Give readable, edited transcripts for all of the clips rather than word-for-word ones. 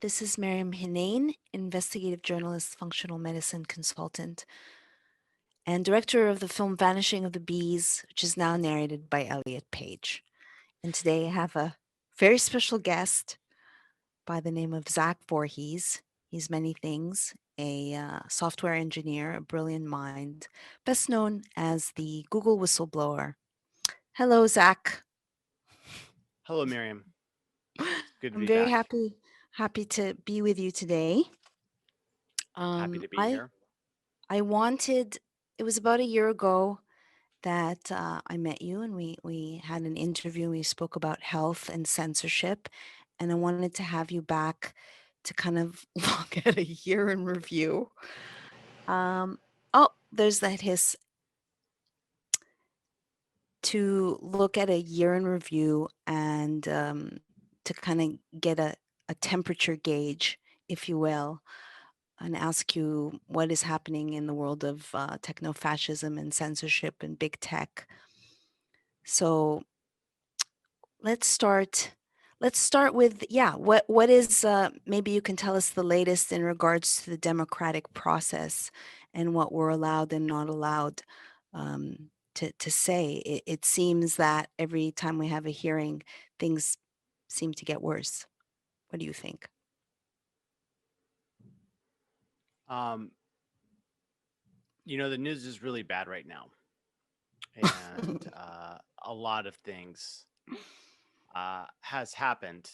This is Maryam Henein, investigative journalist, functional medicine consultant, and director of the film Vanishing of the Bees, which is now narrated by Elliot Page. And today I have a very special guest by the name of Zach Vorhies. He's many things, a software engineer, a brilliant mind, best known as the Google whistleblower. Hello, Zach. Hello, Miriam. It's good to I'm be very back. happy to be with you today. Happy to be I here. I wanted. It was about a year ago that I met you, and we had an interview. We spoke about health and censorship, and I wanted to have you back to kind of look at a year in review. Um, oh, there's that hiss. To look at a year in review and to kind of get a temperature gauge, if you will, and ask you what is happening in the world of techno fascism and censorship and big tech. So let's start. Let's start with What is maybe you can tell us the latest in regards to the democratic process and what we're allowed and not allowed to say. It seems that every time we have a hearing, things seem to get worse. What do you think? Um, the news is really bad right now, and a lot of things has happened.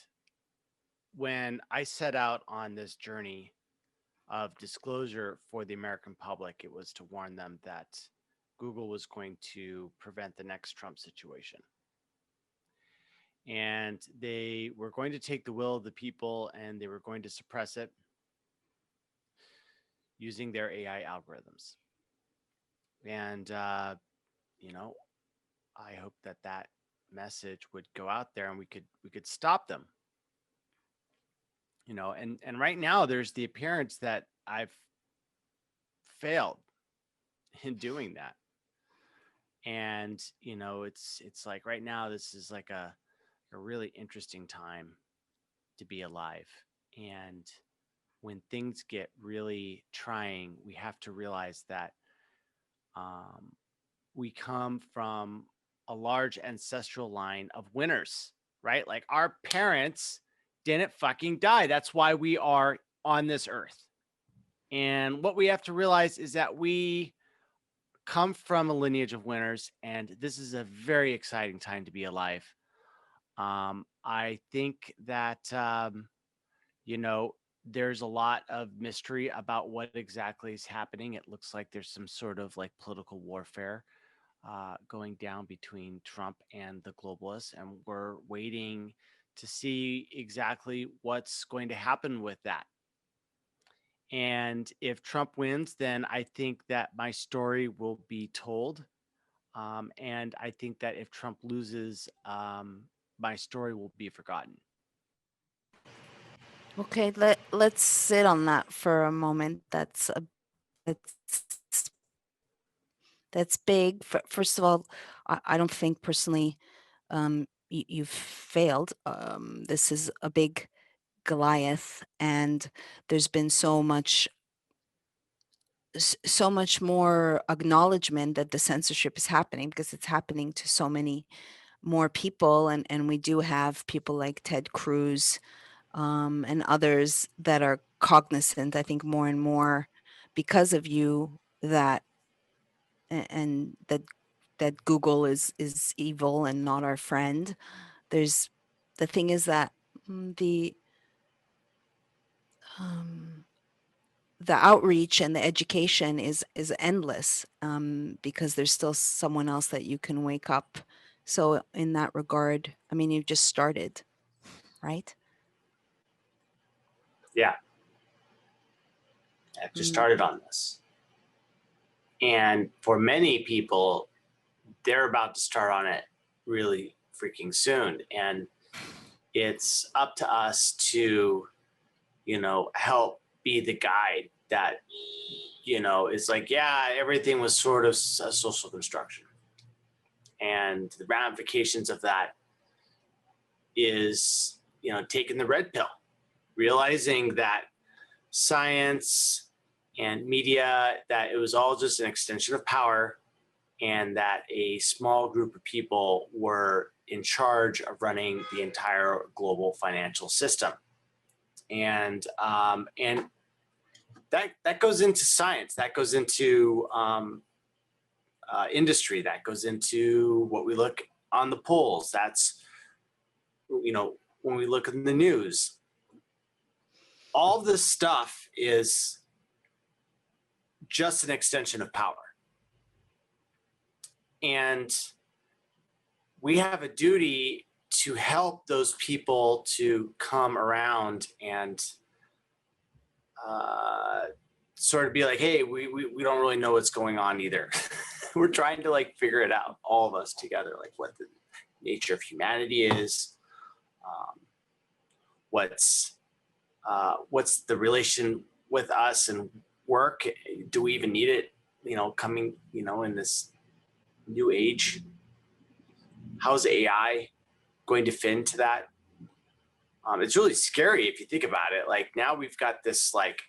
When I set out on this journey of disclosure for the American public, it was to warn them that Google was going to prevent the next Trump situation. And they were going to take the will of the people and they were going to suppress it using their AI algorithms. And you know, I hope that that message would go out there and we could stop them. And right now there's the appearance that I've failed in doing that. And it's like right now this is like a really interesting time to be alive. And when things get really trying, we have to realize that um, we come from a large ancestral line of winners, right? Like our parents didn't fucking die. That's why we are on this earth. And what we have to realize is that we come from a lineage of winners, and this is a very exciting time to be alive. I think that, you know, there's a lot of mystery about what exactly is happening. It looks like there's some sort of like political warfare going down between Trump and the globalists, and we're waiting to see exactly what's going to happen with that. And if Trump wins, then I think that my story will be told. And I think that if Trump loses, my story will be forgotten. Okay, let's sit on that for a moment. That's that's big. First of all, I don't think personally you've failed. This is a big Goliath, and there's been so much more acknowledgement that the censorship is happening because it's happening to so many more people, and we do have people like Ted Cruz and others that are cognizant. I think more and more because of you that and that Google is evil and not our friend. There's the thing is that the um, the outreach and the education is endless because there's still someone else that you can wake up. So in that regard, I mean, you've just started, right? Yeah, I've just Mm. started on this. And for many people, they're about to start on it really freaking soon. And it's up to us to, help be the guide that, is like, yeah, everything was sort of a social construction. And the ramifications of that is, taking the red pill realizing that science and media, that it was all just an extension of power, and that a small group of people were in charge of running the entire global financial system. And that goes into science, that goes into industry, that goes into what we look on the polls. That's, you know, when we look in the news, all this stuff is just an extension of power. And we have a duty to help those people to come around and sort of be like, hey, we don't really know what's going on either. We're trying to like figure it out, all of us together, like what the nature of humanity is, what's the relation with us and work. Do we even need it, you know, coming, you know, in this new age? How's AI going to fit into that? It's really scary if you think about it. Like now we've got this like,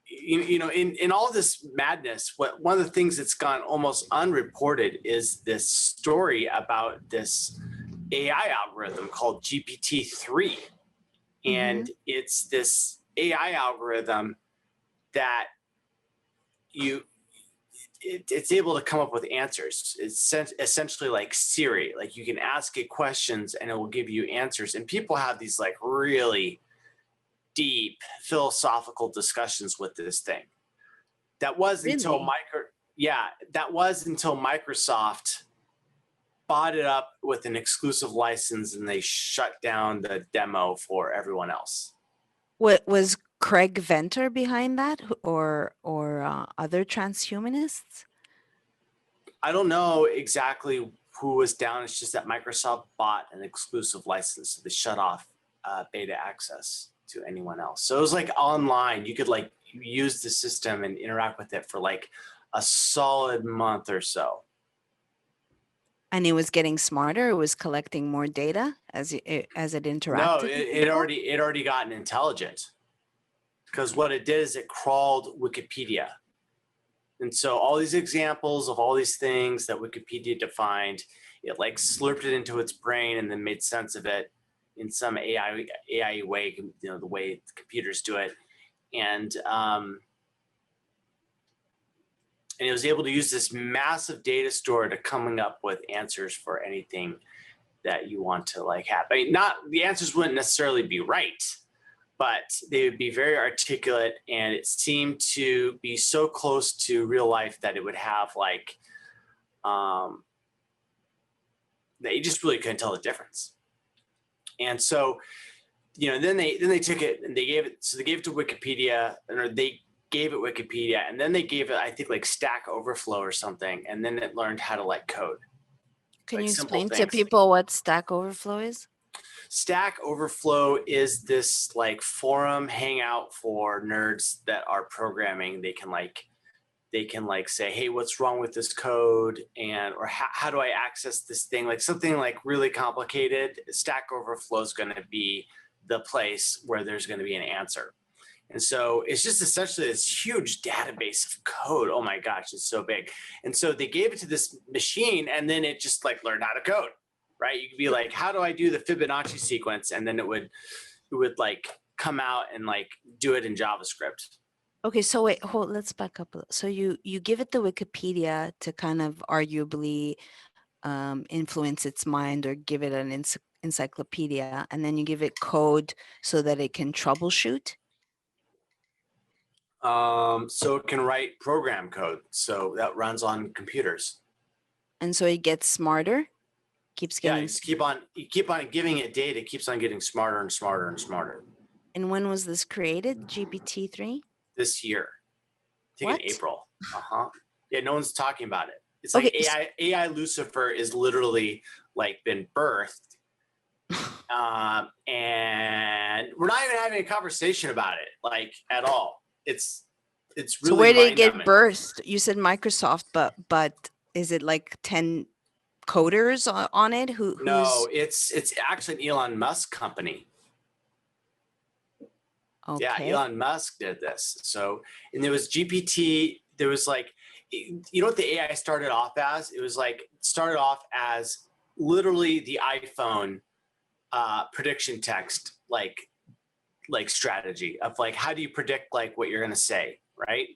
you know, in all of this madness, one of the things that's gone almost unreported is this story about this AI algorithm called GPT-3. And it's this AI algorithm that it's able to come up with answers. It's essentially like Siri. Like you can ask it questions and it will give you answers. And people have these like really deep philosophical discussions with this thing. That was until Microsoft bought it up with an exclusive license and they shut down the demo for everyone else. What was Craig Venter behind that, or other transhumanists? I don't know exactly who was down. It's just that Microsoft bought an exclusive license, so they shut off beta access to anyone else. So it was like online. You could like use the system and interact with it for like a solid month or so. And it was getting smarter. It was collecting more data as it interacted. No, it already gotten intelligent, because what it did is it crawled Wikipedia. And so all these examples of all these things that Wikipedia defined, it like slurped it into its brain and then made sense of it in some AI way, you know, the way computers do it. And it was able to use this massive data store to coming up with answers for anything that you want to like have. I mean, not the answers wouldn't necessarily be right, but they would be very articulate, and it seemed to be so close to real life that it would have like, that you just really couldn't tell the difference. And so, you know, then they took it and they gave it to Wikipedia, or they gave it Wikipedia, and then they gave it, I think, like Stack Overflow or something, and then it learned how to like code. Can like you simple explain to things. people what Stack Overflow is? Stack Overflow is this like forum hangout for nerds that are programming. They can like say, hey, what's wrong with this code? And, or how do I access this thing? Like something like really complicated. Stack Overflow is going to be the place where there's going to be an answer. And so it's just essentially this huge database of code. Oh my gosh, it's so big. And so they gave it to this machine, and then it just like learned how to code, right? You could be like, how do I do the Fibonacci sequence? And then it would like come out and like do it in JavaScript. Okay, so wait, let's back up. So you give it the Wikipedia to kind of arguably influence its mind, or give it an encyclopedia, and then you give it code so that it can troubleshoot. So it can write program code, so that runs on computers. And so it gets smarter, keeps getting. Yeah, you keep on giving it data, it keeps on getting smarter and smarter and smarter. And when was this created? GPT-3? This year, I think What? in April. Yeah, no one's talking about it. It's Okay, like AI Lucifer is literally like been birthed, and we're not even having a conversation about it, like at all. It's really. So where did it get mind-numbing. birthed? You said Microsoft, but is it like 10 coders on it? No, it's actually an Elon Musk company. Yeah, Okay. Elon Musk did this. So, and there was GPT, there was like, you know what the AI started off as? It was like, started off as literally the iPhone prediction text, like strategy of like, how do you predict like what you're going to say, right?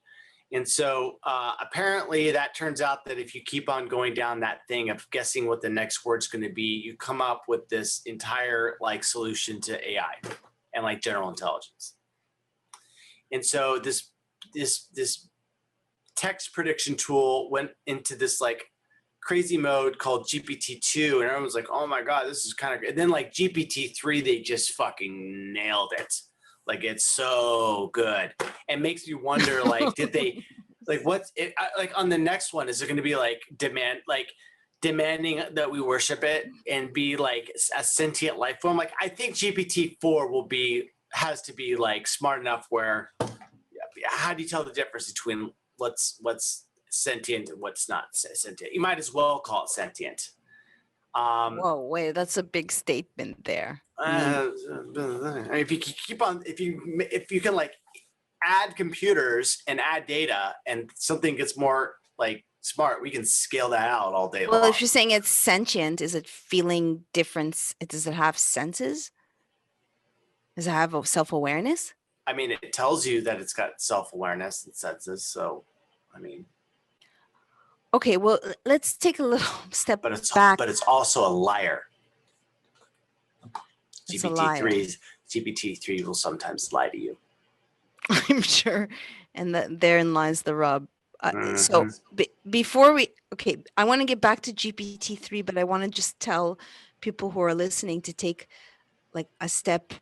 And so apparently that turns out that if you keep on going down that thing of guessing what the next word's going to be, you come up with this entire like solution to AI and like general intelligence. And so this text prediction tool went into this like crazy mode called GPT-2, and everyone was like, "Oh my god, this is kind of good." And then like GPT-3, they just fucking nailed it. Like it's so good. It makes me wonder, like, did they, like, what's it like on the next one? Is there going to be like demanding that we worship it and be like a sentient life form? Like, I think GPT-4 has to be like smart enough where, how do you tell the difference between what's sentient and what's not sentient? You might as well call it sentient. Whoa, wait, that's a big statement there. I mean, If you keep on, if you can like add computers and add data, and something gets more like smart, we can scale that out all day well, long. if you're saying it's sentient, is it feeling difference? Does it have senses? Does it have a self-awareness? I mean, it tells you that it's got self-awareness and senses. So, I mean, Okay, well, let's take a little step but it's back. also a liar. It's a liar. GPT-3 will sometimes lie to you. I'm sure, and therein lies the rub. So Mhm. before I want to get back to GPT-3, but I want to just tell people who are listening to take like a step.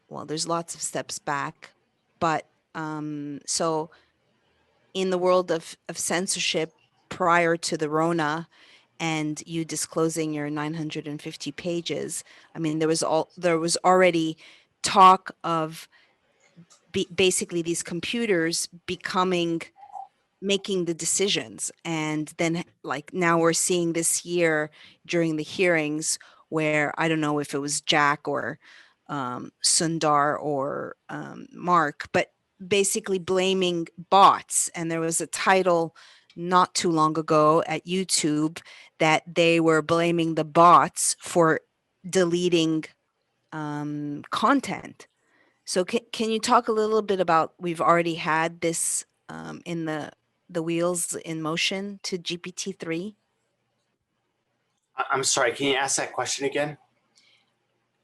Well, there's lots of steps back, but so in the world of censorship prior to the Rona and you disclosing your 950 pages, I mean, there was already talk of basically these computers making the decisions. And then like now we're seeing this year during the hearings where I don't know if it was Jack or Sundar or Mark, but basically blaming bots. And there was a title not too long ago at YouTube that they were blaming the bots for deleting content. So can you talk a little bit about, we've already had this in the wheels in motion to GPT-3? I'm sorry. Can you ask that question again?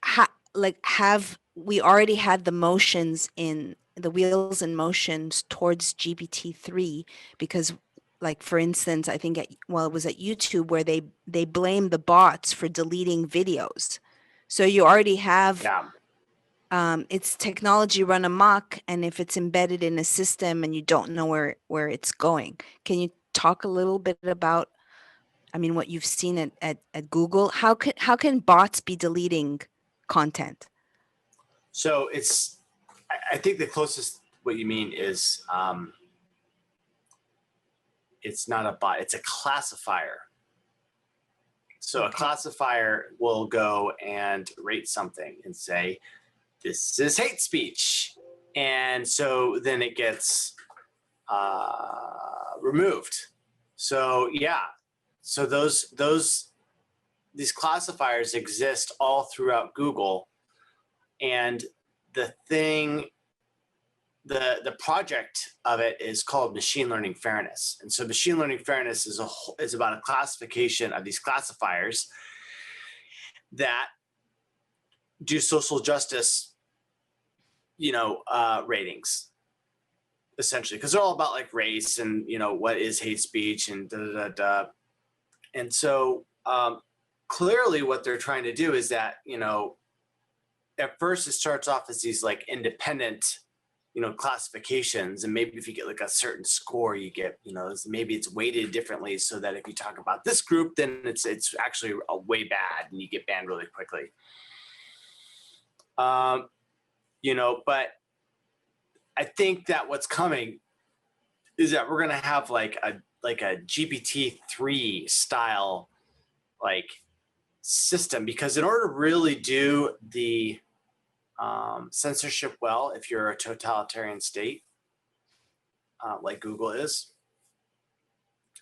Have we already had the wheels in motions towards GPT-3? Because like, for instance, I think it was at YouTube where they blame the bots for deleting videos. So you already have it's technology run amok, and if it's embedded in a system and you don't know where it's going. Can you talk a little bit about, I mean, what you've seen at Google? How can bots be deleting content? So I think the closest what you mean is it's not a bot, it's a classifier. So a classifier will go and rate something and say, this is hate speech. And so then it gets removed. So yeah, so these classifiers exist all throughout Google. And the project of it is called machine learning fairness. And so machine learning fairness is about a classification of these classifiers that do social justice, ratings, essentially, because they're all about like race and, what is hate speech and da da da. And so clearly what they're trying to do is that, at first it starts off as these like independent, classifications. And maybe if you get like a certain score, you get, maybe it's weighted differently so that if you talk about this group, then it's actually way bad and you get banned really quickly. But I think that what's coming is that we're going to have like a GPT-3 style like system, because in order to really do the censorship well if you're a totalitarian state, like Google is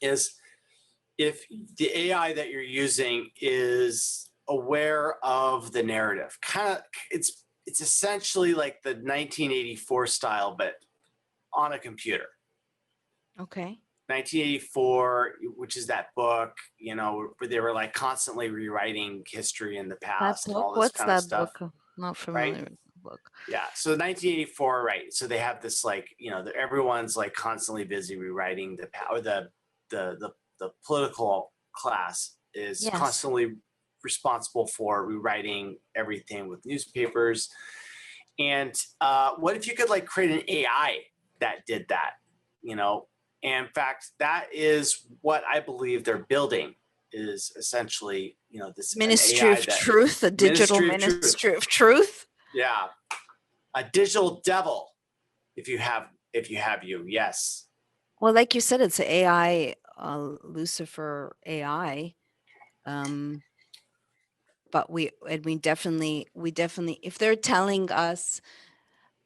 if the AI that you're using is aware of the narrative. Kind of, it's essentially like the 1984 style, but on a computer. Okay. 1984, which is that book, you know, where they were like constantly rewriting history in the That past and all book? this What's kind of that stuff, book? Not right? familiar with the book. Yeah. So 1984, right? So they have this like, you know, everyone's like constantly busy rewriting the political class is Yes. constantly responsible for rewriting everything with newspapers. And what if you could like create an AI that did that? You know, and in fact, that is what I believe they're building is essentially, you know, this an Ministry AI of that Truth, a digital Ministry of Truth. Ministry of Truth. Yeah, a digital devil. If you have you, yes. Well, like you said, it's AI, Lucifer AI. Um, but we definitely, if they're telling us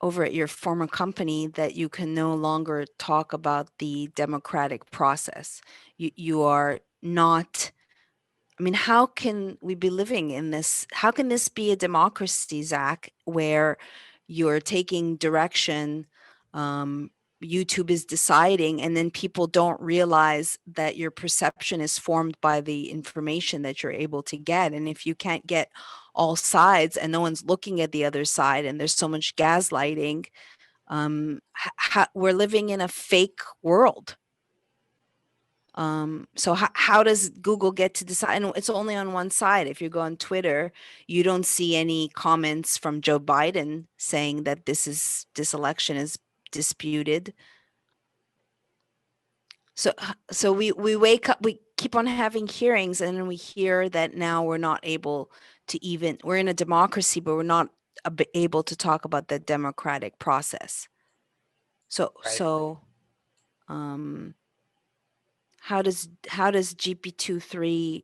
over at your former company that you can no longer talk about the democratic process, you are not. I mean, how can we be living in this? How can this be a democracy, Zach, where you're taking direction? Um, YouTube is deciding, and then people don't realize that your perception is formed by the information that you're able to get. And if you can't get all sides and no one's looking at the other side, and there's so much gaslighting, we're living in a fake world. So how does Google get to decide? And it's only on one side. If you go on Twitter, you don't see any comments from Joe Biden saying that this election is disputed. So we wake up, we keep on having hearings, and then we hear that now we're not able to even, we're in a democracy, but we're not able to talk about the democratic process. So Right. um, how does GP23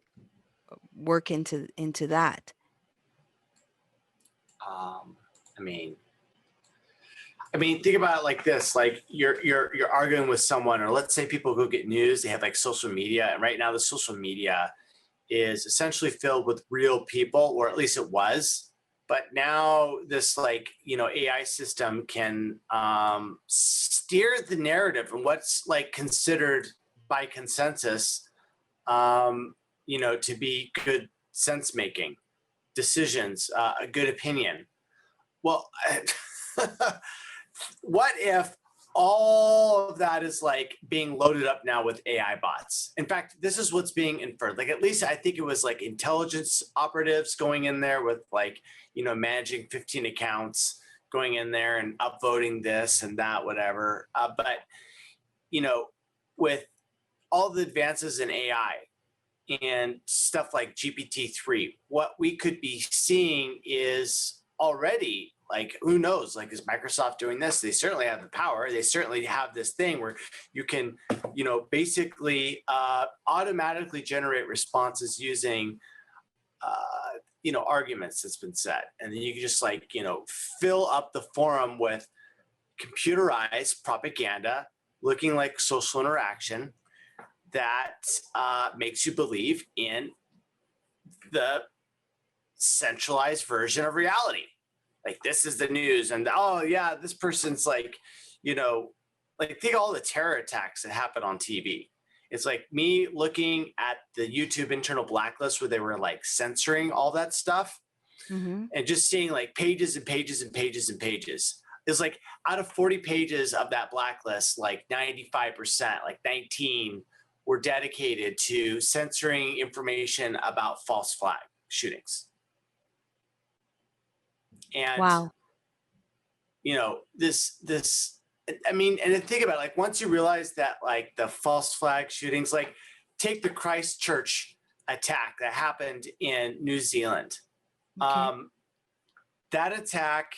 work into that? I mean, think about it like this: like you're arguing with someone, or let's say people go get news. They have like social media, and right now the social media is essentially filled with real people, or at least it was. But now this like you know AI system can steer the narrative and what's like considered by consensus, you know, to be good sense making decisions, a good opinion. Well. What if all of that is like being loaded up now with AI bots? In fact, this is what's being inferred. Like, at least I think it was like intelligence operatives going in there with like, you know, managing 15 accounts, going in there and upvoting this and that, whatever. But, you know, with all the advances in AI and stuff like GPT-3, what we could be seeing is already like, who knows, like, is Microsoft doing this? They certainly have the power. They certainly have this thing where you can, you know, basically automatically generate responses using, you know, arguments that's been set. And then you can just like, you know, fill up the forum with computerized propaganda looking like social interaction that makes you believe in the centralized version of reality. Like, this is the news, and oh yeah, this person's like, you know, like think of all the terror attacks that happen on TV. It's like me looking at the YouTube internal blacklist where they were like censoring all that stuff, and just seeing like pages and pages and pages and pages. It's like out of 40 pages of that blacklist, like 95%, like 19 were dedicated to censoring information about false flag shootings. And Wow. you know, this I mean, and then think about it, like once you realize that like the false flag shootings, like take the Christchurch attack that happened in New Zealand. Okay. That attack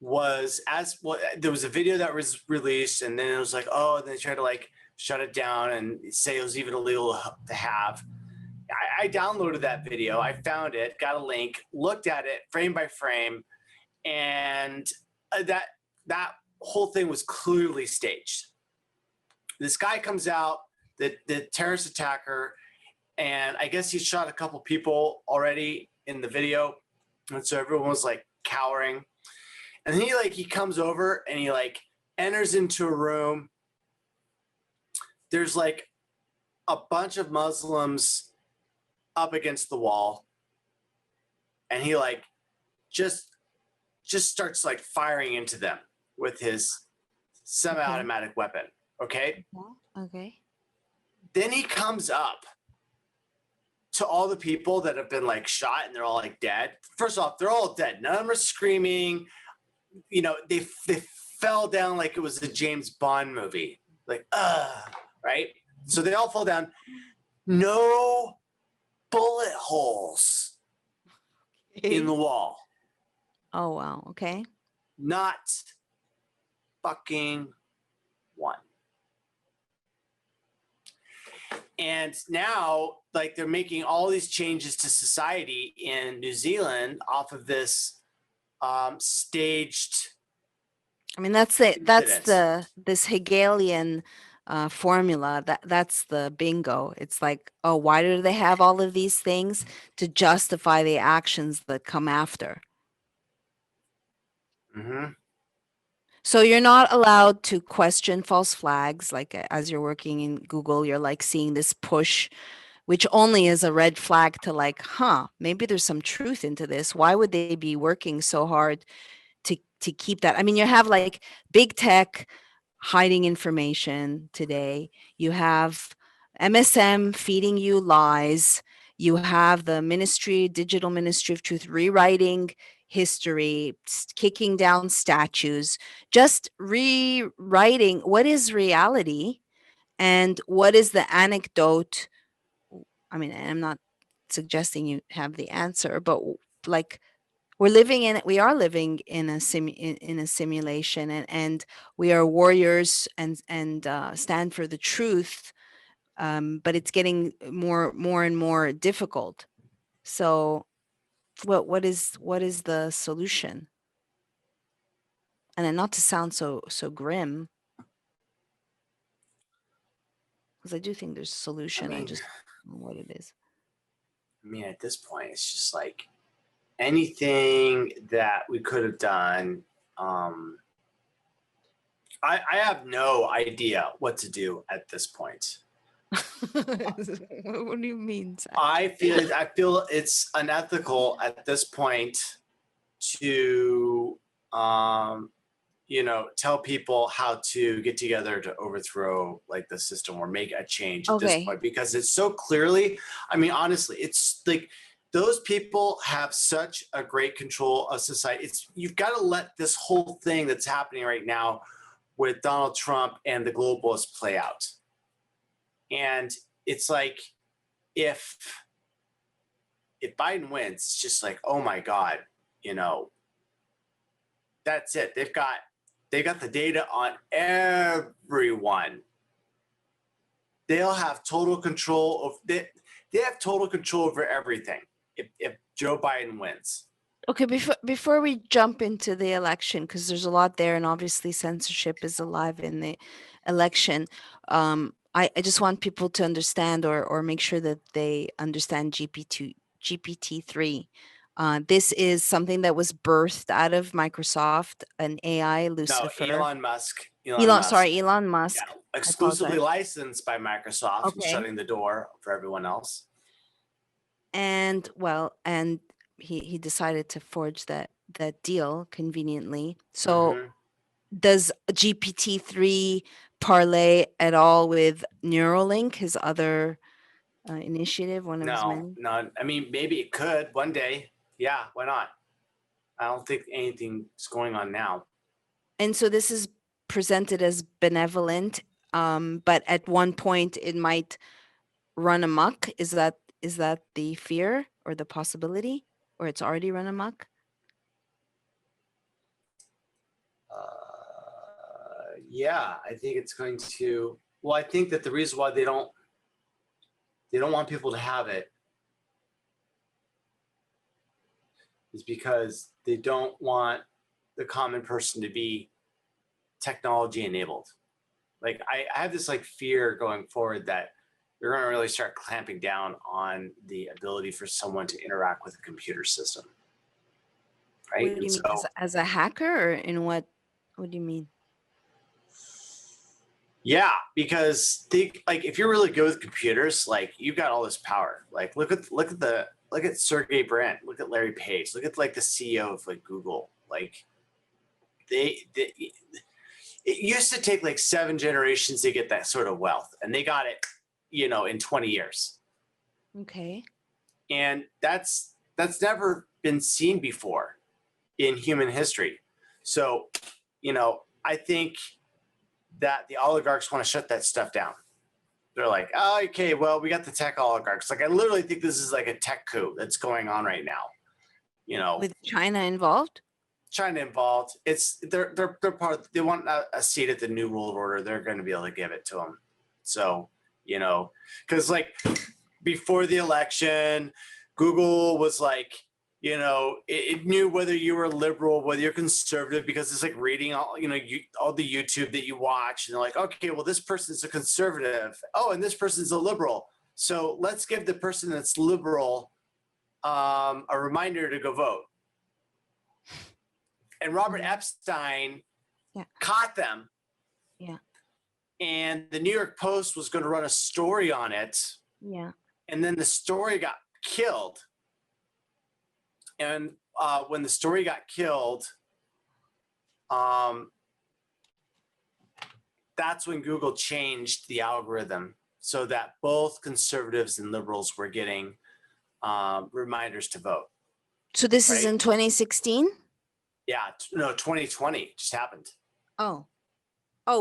was as well, there was a video that was released, and then it was like, oh, and they tried to like shut it down and say it was even illegal to have. I downloaded that video, I found it, got a link, looked at it frame by frame, And that whole thing was clearly staged. This guy comes out, the terrorist attacker, and I guess he shot a couple people already in the video, and so everyone was like cowering. And then he comes over and he like enters into a room. There's like a bunch of Muslims up against the wall, and he like just starts like firing into them with his semi-automatic weapon. Okay. Okay. Then he comes up to all the people that have been like shot and they're all like dead. First off, they're all dead. None of them are screaming. You know, they fell down like it was a James Bond movie. Like, right? So they all fall down. No bullet holes in the wall. Oh, wow. Okay. Not fucking one. And now, like, they're making all these changes to society in New Zealand off of this staged. I mean, that's this Hegelian formula. That's the bingo. It's like, oh, why do they have all of these things? To justify the actions that come after. Mm-hmm. So you're not allowed to question false flags. Like as you're working in Google, you're like seeing this push, which only is a red flag to like, maybe there's some truth into this. Why would they be working so hard to keep that? I mean, you have like big tech hiding information today. You have MSM feeding you lies. You have the Digital Ministry of Truth rewriting history, kicking down statues, just rewriting what is reality and what is the anecdote. I mean, I'm not suggesting you have the answer, but like we are living in a simulation, and we are warriors and stand for the truth, but it's getting more and more difficult. So what is the solution? And then not to sound so grim, because I do think there's a solution. I just don't know what it is. I mean, at this point, it's just like anything that we could have done. I have no idea what to do at this point. What do you mean, Zach? I feel it's unethical at this point to tell people how to get together to overthrow like the system or make a change at this point, because it's so clearly, I mean, honestly, it's like those people have such a great control of society. You've got to let this whole thing that's happening right now with Donald Trump and the globalists play out. And it's like, if Biden wins, it's just like, oh my God, that's it. They've got the data on everyone. They'll have total control of they have total control over everything if Joe Biden wins. Okay, before we jump into the election, because there's a lot there, and obviously censorship is alive in the election. I just want people to understand or make sure that they understand GPT-3. This is something that was birthed out of Microsoft, an AI, Lucifer. No, Elon Musk. Elon Musk. Yeah, exclusively licensed by Microsoft and shutting the door for everyone else. And he decided to forge that deal conveniently. So does GPT-3 parlay at all with Neuralink, his other initiative, one of his many? No. I mean, maybe it could one day. Yeah, why not? I don't think anything's going on now. And so this is presented as benevolent, but at one point it might run amok. Is that the fear or the possibility, or it's already run amok? Yeah, I think it's going to. Well, I think that the reason why they don't want people to have it is because they don't want the common person to be technology enabled. Like I have this like fear going forward that they're going to really start clamping down on the ability for someone to interact with a computer system. Right. What do And you mean, so, as a hacker, or in what do you mean? yeah, because think like if you're really good with computers, like you've got all this power. Like look at Sergey Brin, look at Larry Page, look at like the CEO of like Google. Like they it used to take like 7 generations to get that sort of wealth, and they got it, in 20 years. Okay. And that's never been seen before in human history. So, I think that the oligarchs want to shut that stuff down. They're like, oh, okay, well, we got the tech oligarchs. Like, I literally think this is like a tech coup that's going on right now. With China involved? China involved. They're part of, they want a seat at the new world order. They're going to be able to give it to them. So, because like before the election, Google was like, it knew whether you were liberal, whether you're conservative, because it's like reading all, all the YouTube that you watch, and they're like, okay, well, this person's a conservative. Oh, and this person's a liberal. So let's give the person that's liberal a reminder to go vote. And Robert Epstein caught them. Yeah. And the New York Post was going to run a story on it. Yeah. And then the story got killed. And when the story got killed, that's when Google changed the algorithm so that both conservatives and liberals were getting reminders to vote. So this is in 2016? Yeah, no, 2020 just happened. Oh,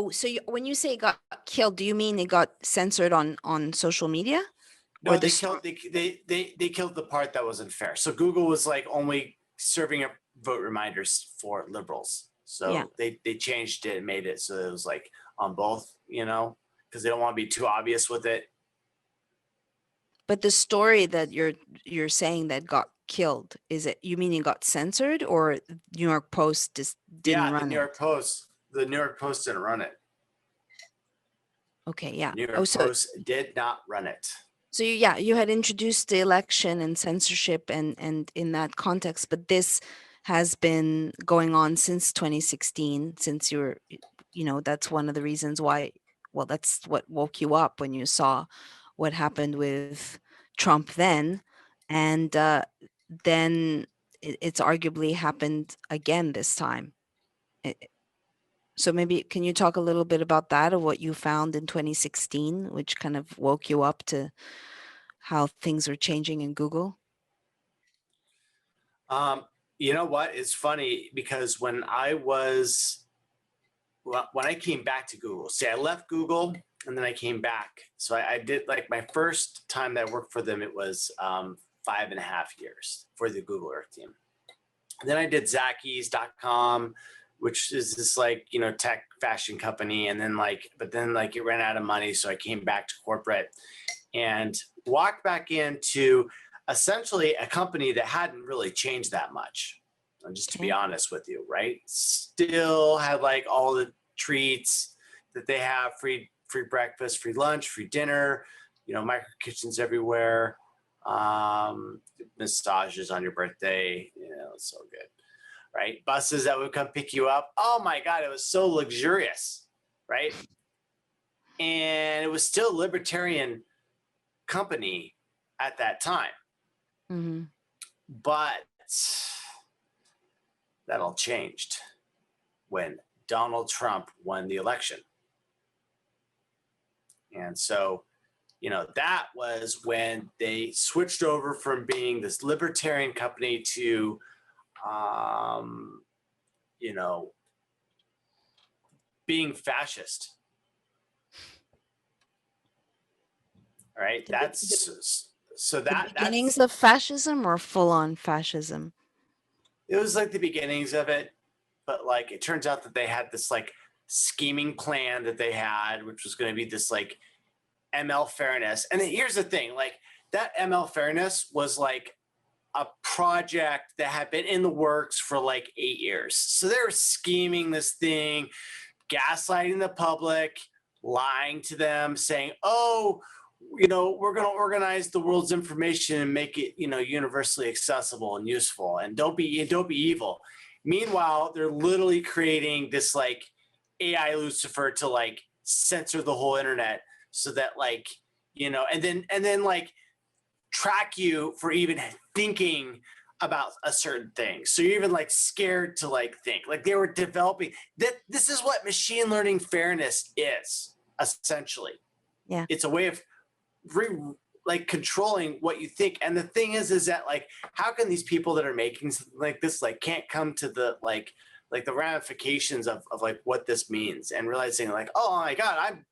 so when you say it got killed, do you mean it got censored on social media? No, they killed the part that wasn't fair. So Google was like only serving up vote reminders for liberals. So they changed it and made it so it was like on both, because they don't want to be too obvious with it. But the story that you're saying that got killed, you mean it got censored, or New York Post just didn't run it? The New York Post didn't run it. Okay, yeah. New York Post did not run it. So you had introduced the election and censorship and in that context, but this has been going on since 2016, since that's one of the reasons why, well, that's what woke you up when you saw what happened with Trump then. And then it's arguably happened again this time. So maybe can you talk a little bit about that, of what you found in 2016, which kind of woke you up to how things are changing in Google? You know what? It's funny because when I came back to Google, I left Google and then I came back. So I did like my first time that I worked for them, it was 5.5 years for the Google Earth team. And then I did Zackies.com, which is this like, tech fashion company. And then it ran out of money. So I came back to corporate and walked back into essentially a company that hadn't really changed that much. Just to be honest with you, right? Still had like all the treats that they have, free breakfast, free lunch, free dinner, micro kitchens everywhere, massages on your birthday, it's so good. Right? Buses that would come pick you up. Oh my God, it was so luxurious, right? And it was still a libertarian company at that time. Mm-hmm. But that all changed when Donald Trump won the election. And so, that was when they switched over from being this libertarian company to being fascist. All right. Beginnings of fascism or full-on fascism? It was like the beginnings of it, but like it turns out that they had this like scheming plan that they had, which was going to be this like ML fairness. And here's the thing, like that ML fairness was like a project that had been in the works for like 8 years. So they were scheming this thing, gaslighting the public, lying to them, saying, oh, we're going to organize the world's information and make it, universally accessible and useful, and don't be evil. Meanwhile, they're literally creating this like AI Lucifer to like censor the whole internet, so that like, and then like track you for even thinking about a certain thing. So you're even like scared to like think. Like they were developing that. This is what machine learning fairness is, essentially. Yeah. It's a way of like controlling what you think. And the thing is that like, how can these people that are making something like this like can't come to the like the ramifications of like what this means, and realizing like, oh my God, I'm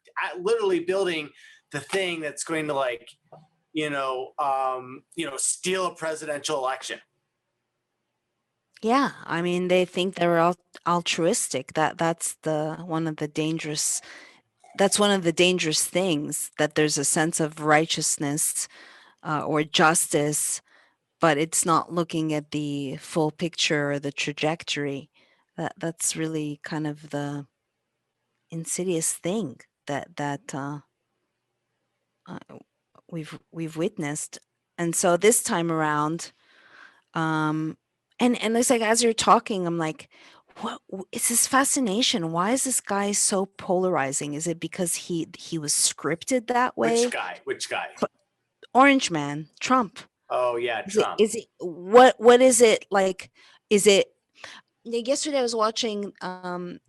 literally building the thing that's going to like, steal a presidential election. Yeah, I mean, they think they're altruistic. That's one of the dangerous things, that there's a sense of righteousness or justice, but it's not looking at the full picture or the trajectory. That's really kind of the insidious thing that uh, we've witnessed. And so this time around, um, and it's like, as you're talking, I'm like, it's this fascination. Why is this guy so polarizing? Is it because he was scripted that Which way? guy? Orange man, Trump. Oh yeah, Is it Trump. is it what is it like? Is it Yesterday I was watching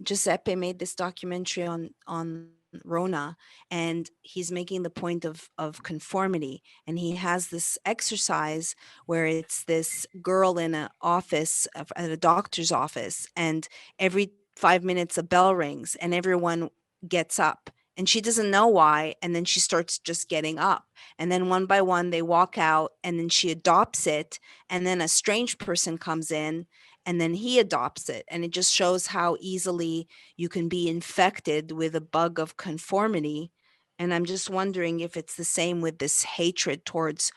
Giuseppe made this documentary on Rona, and he's making the point of conformity, and he has this exercise where it's this girl in an office at a doctor's office, and every 5 minutes a bell rings and everyone gets up, and she doesn't know why, and then she starts just getting up, and then one by one they walk out, and then she adopts it, and then a strange person comes in, and then he adopts it, and it just shows how easily you can be infected with a bug of conformity. And I'm just wondering if it's the same with this hatred towards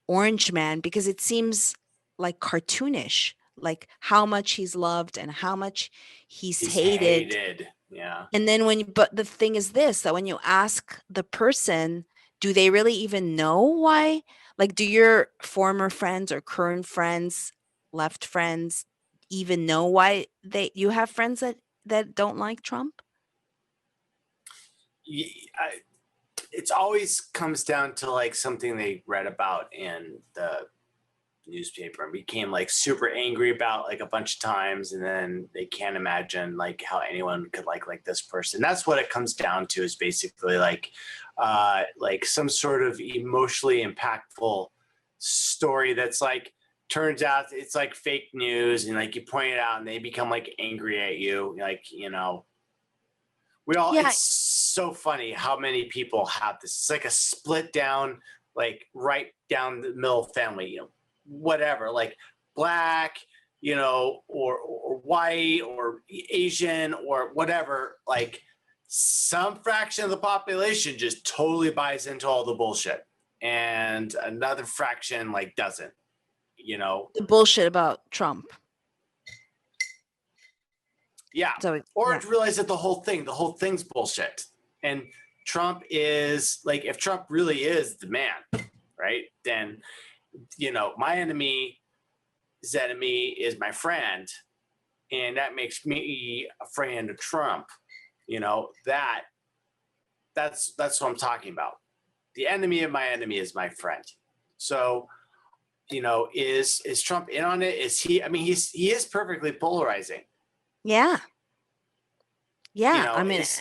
Orange Man, because it seems like cartoonish, like how much he's loved and how much he's He's hated. hated. Yeah. And then but the thing is this, that when you ask the person, do they really even know why? Like, do your former friends or current friends, left friends, even know why you have friends that don't like Trump? It's always comes down to like something they read about in the newspaper and became like super angry about like a bunch of times, and then they can't imagine like how anyone could like this person. That's what it comes down to, is basically like some sort of emotionally impactful story that's like turns out it's like fake news, and like you point it out and they become like angry at you, like Yeah. it's so funny how many people have this. It's like a split down, like right down the middle family, whatever, like black, or white or Asian or whatever, like some fraction of the population just totally buys into all the bullshit, and another fraction like doesn't, The bullshit about Trump. Yeah. So Or yeah. to realize that the whole thing's bullshit. And Trump is like, if Trump really is the man, right? Then, my enemy's enemy is my friend. And that makes me a friend of Trump. That's what I'm talking about. The enemy of my enemy is my friend. So, is Trump in on it? Is he? I mean, he is perfectly polarizing. Yeah. Yeah. I mean, Is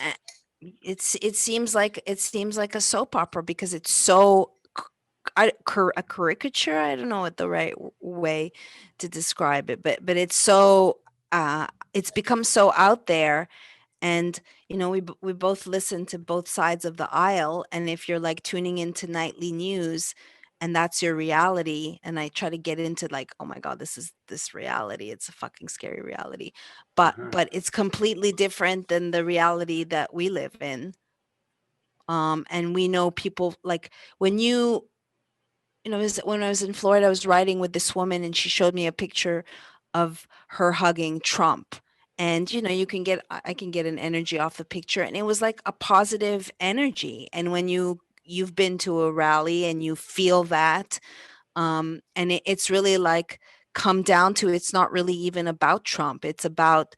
it seems like a soap opera, because it's so a caricature. I don't know what the right way to describe it, but it's so it's become so out there. And we both listen to both sides of the aisle, and if you're like tuning into nightly news and that's your reality, and I try to get into like, oh my God, this is this reality, it's a fucking scary reality, but it's completely different than the reality that we live in. And we know people, like, when you when I was in Florida, I was riding with this woman and she showed me a picture of her hugging Trump. And you can get I can get an energy off the picture, and it was like a positive energy. And when you've been to a rally and you feel that, and it's really like come down to, it's not really even about Trump. It's about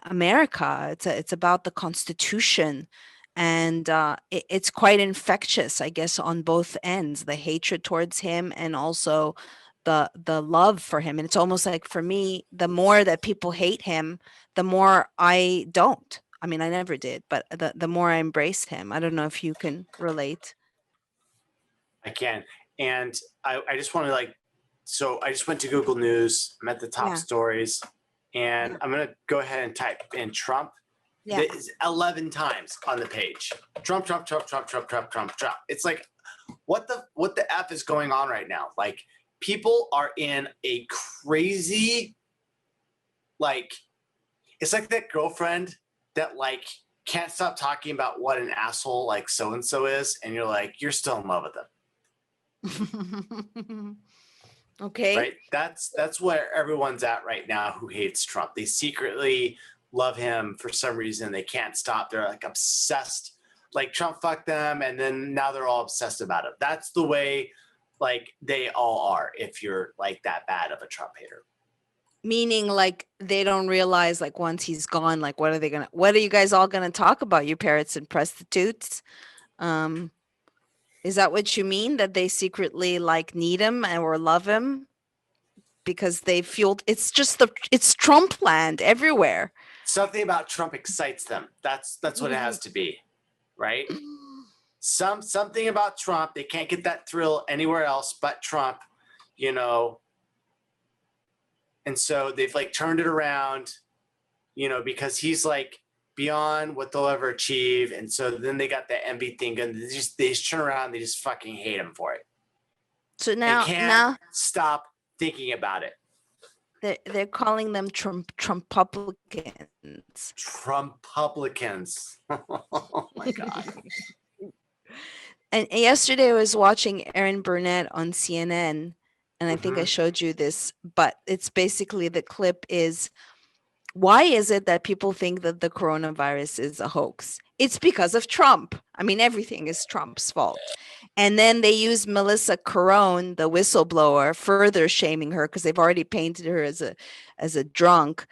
America. It's about the Constitution, and it's quite infectious, I guess, on both ends. The hatred towards him, and also the love for him. And it's almost like, for me, the more that people hate him, the more I don't. I mean, I never did, but the more I embrace him. I don't know if you can relate. I can. And I just want to so I just went to Google News, I'm at the top Yeah, stories, and yeah, I'm going to go ahead and type in Trump. yeah. There's 11 times on the page. Trump, Trump, Trump, Trump, Trump, Trump, Trump, Trump. It's like, what the F is going on right now? Like, people are in a crazy, like, it's like that girlfriend that can't stop talking about what an asshole like so and so is, and you're like, you're still in love with them. Okay. Right? That's where everyone's at right now who hates Trump. They secretly love him for some reason. They can't stop. They're like obsessed. Like, Trump fucked them, and then now they're all obsessed about it. That's the way they all are if you're like that bad of a Trump hater. Meaning, like, they don't realize, like, once he's gone, like, what are you guys all gonna talk about? You parrots and prostitutes? Um, is that what you mean? That they secretly, like, need him or love him because they fueled? It's Trump land everywhere. Something about Trump excites them. That's what it has to be, right? Something about Trump. They can't get that thrill anywhere else but Trump, you know. And so they've turned it around, because he's beyond what they'll ever achieve. And so then they got the envy thing, and they just turn around, and they just fucking hate him for it. So And now, can't stop thinking about it. they're calling them Trumpublicans. Trumpublicans. Oh my God. And yesterday I was watching Erin Burnett on CNN, and I think I Mhm. showed you this, but it's basically, the clip is, why is it that people think that the coronavirus is a hoax? It's because of Trump. I mean, everything is Trump's fault. And then they use Melissa Carone, the whistleblower, further shaming her because they've already painted her as a drunk,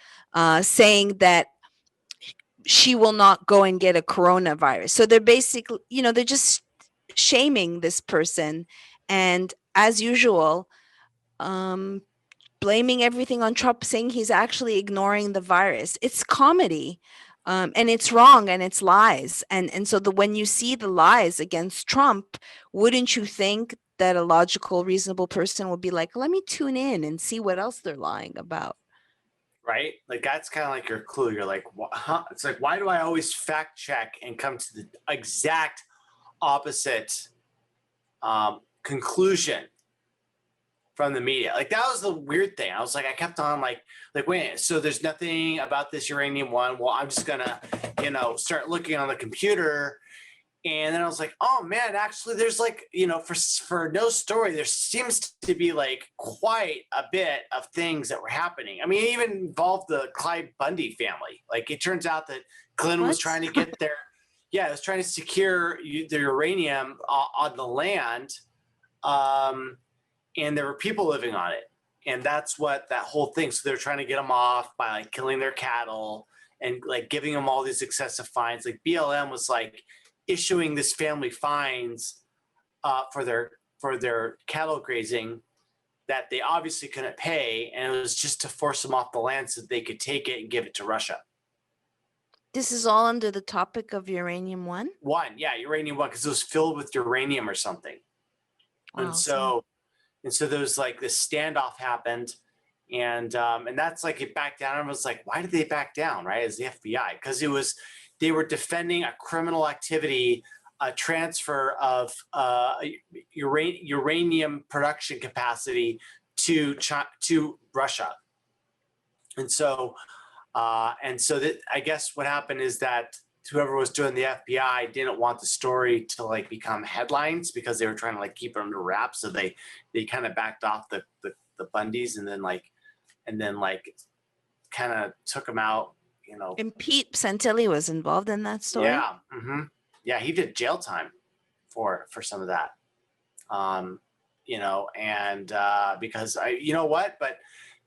saying that she will not go and get a coronavirus. So they're basically, they're just shaming this person, and as usual, um, blaming everything on Trump, saying he's actually ignoring the virus. It's comedy, and it's wrong, and it's lies. And so when you see the lies against Trump, wouldn't you think that a logical, reasonable person would be like, let me tune in and see what else they're lying about? Right? That's kind of like your clue. You're like, huh? It's like, why do I always fact check and come to the exact opposite conclusion from the media? That was the weird thing. I was like, I kept on wait, so there's nothing about this uranium one. Well, I'm just gonna, start looking on the computer. And then I was like, oh man, actually there's for no story, there seems to be quite a bit of things that were happening. I mean, it even involved the Clyde Bundy family. It turns out that Glenn was What? trying to get their, yeah, it was trying to secure the uranium on the land. And there were people living on it. And that's what that whole thing. So they're trying to get them off by killing their cattle and giving them all these excessive fines. BLM was issuing this family fines for their cattle grazing that they obviously couldn't pay, and it was just to force them off the land so that they could take it and give it to Russia. This is all under the topic of uranium one? Uranium one, because it was filled with uranium or something. Wow. And so there was this standoff happened, and that's it backed down. And was like, why did they back down, right? As the FBI, because they were defending a criminal activity, a transfer of uranium production capacity to Russia. And so that, I guess what happened is that whoever was doing the FBI didn't want the story to like become headlines because they were trying to like keep it under wraps. So they kind of backed off the Bundys and then kind of took them out, you know. And Pete Santilli was involved in that story? Yeah. Mm-hmm. Yeah, he did jail time for some of that. You know, and because you know what, but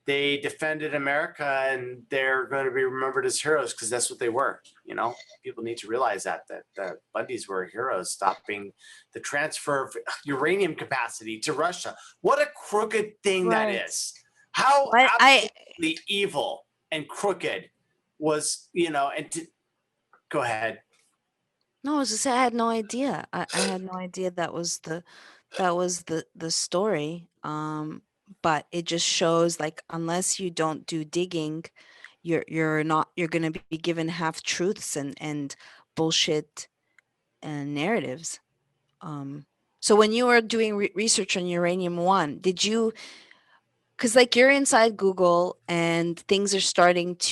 they defended America and they're going to be remembered as heroes because that's what they were. You know, people need to realize that the Bundys were heroes, stopping the transfer of uranium capacity to Russia. What a crooked thing that is. How absolutely evil and crooked was, you know, and go ahead. No, I was just say I had no idea. I had no idea that was the story. But it just shows like unless you don't do digging, you're gonna be given half truths and bullshit and narratives. So when you were doing research on uranium one, did you? Because like you're inside Google and things are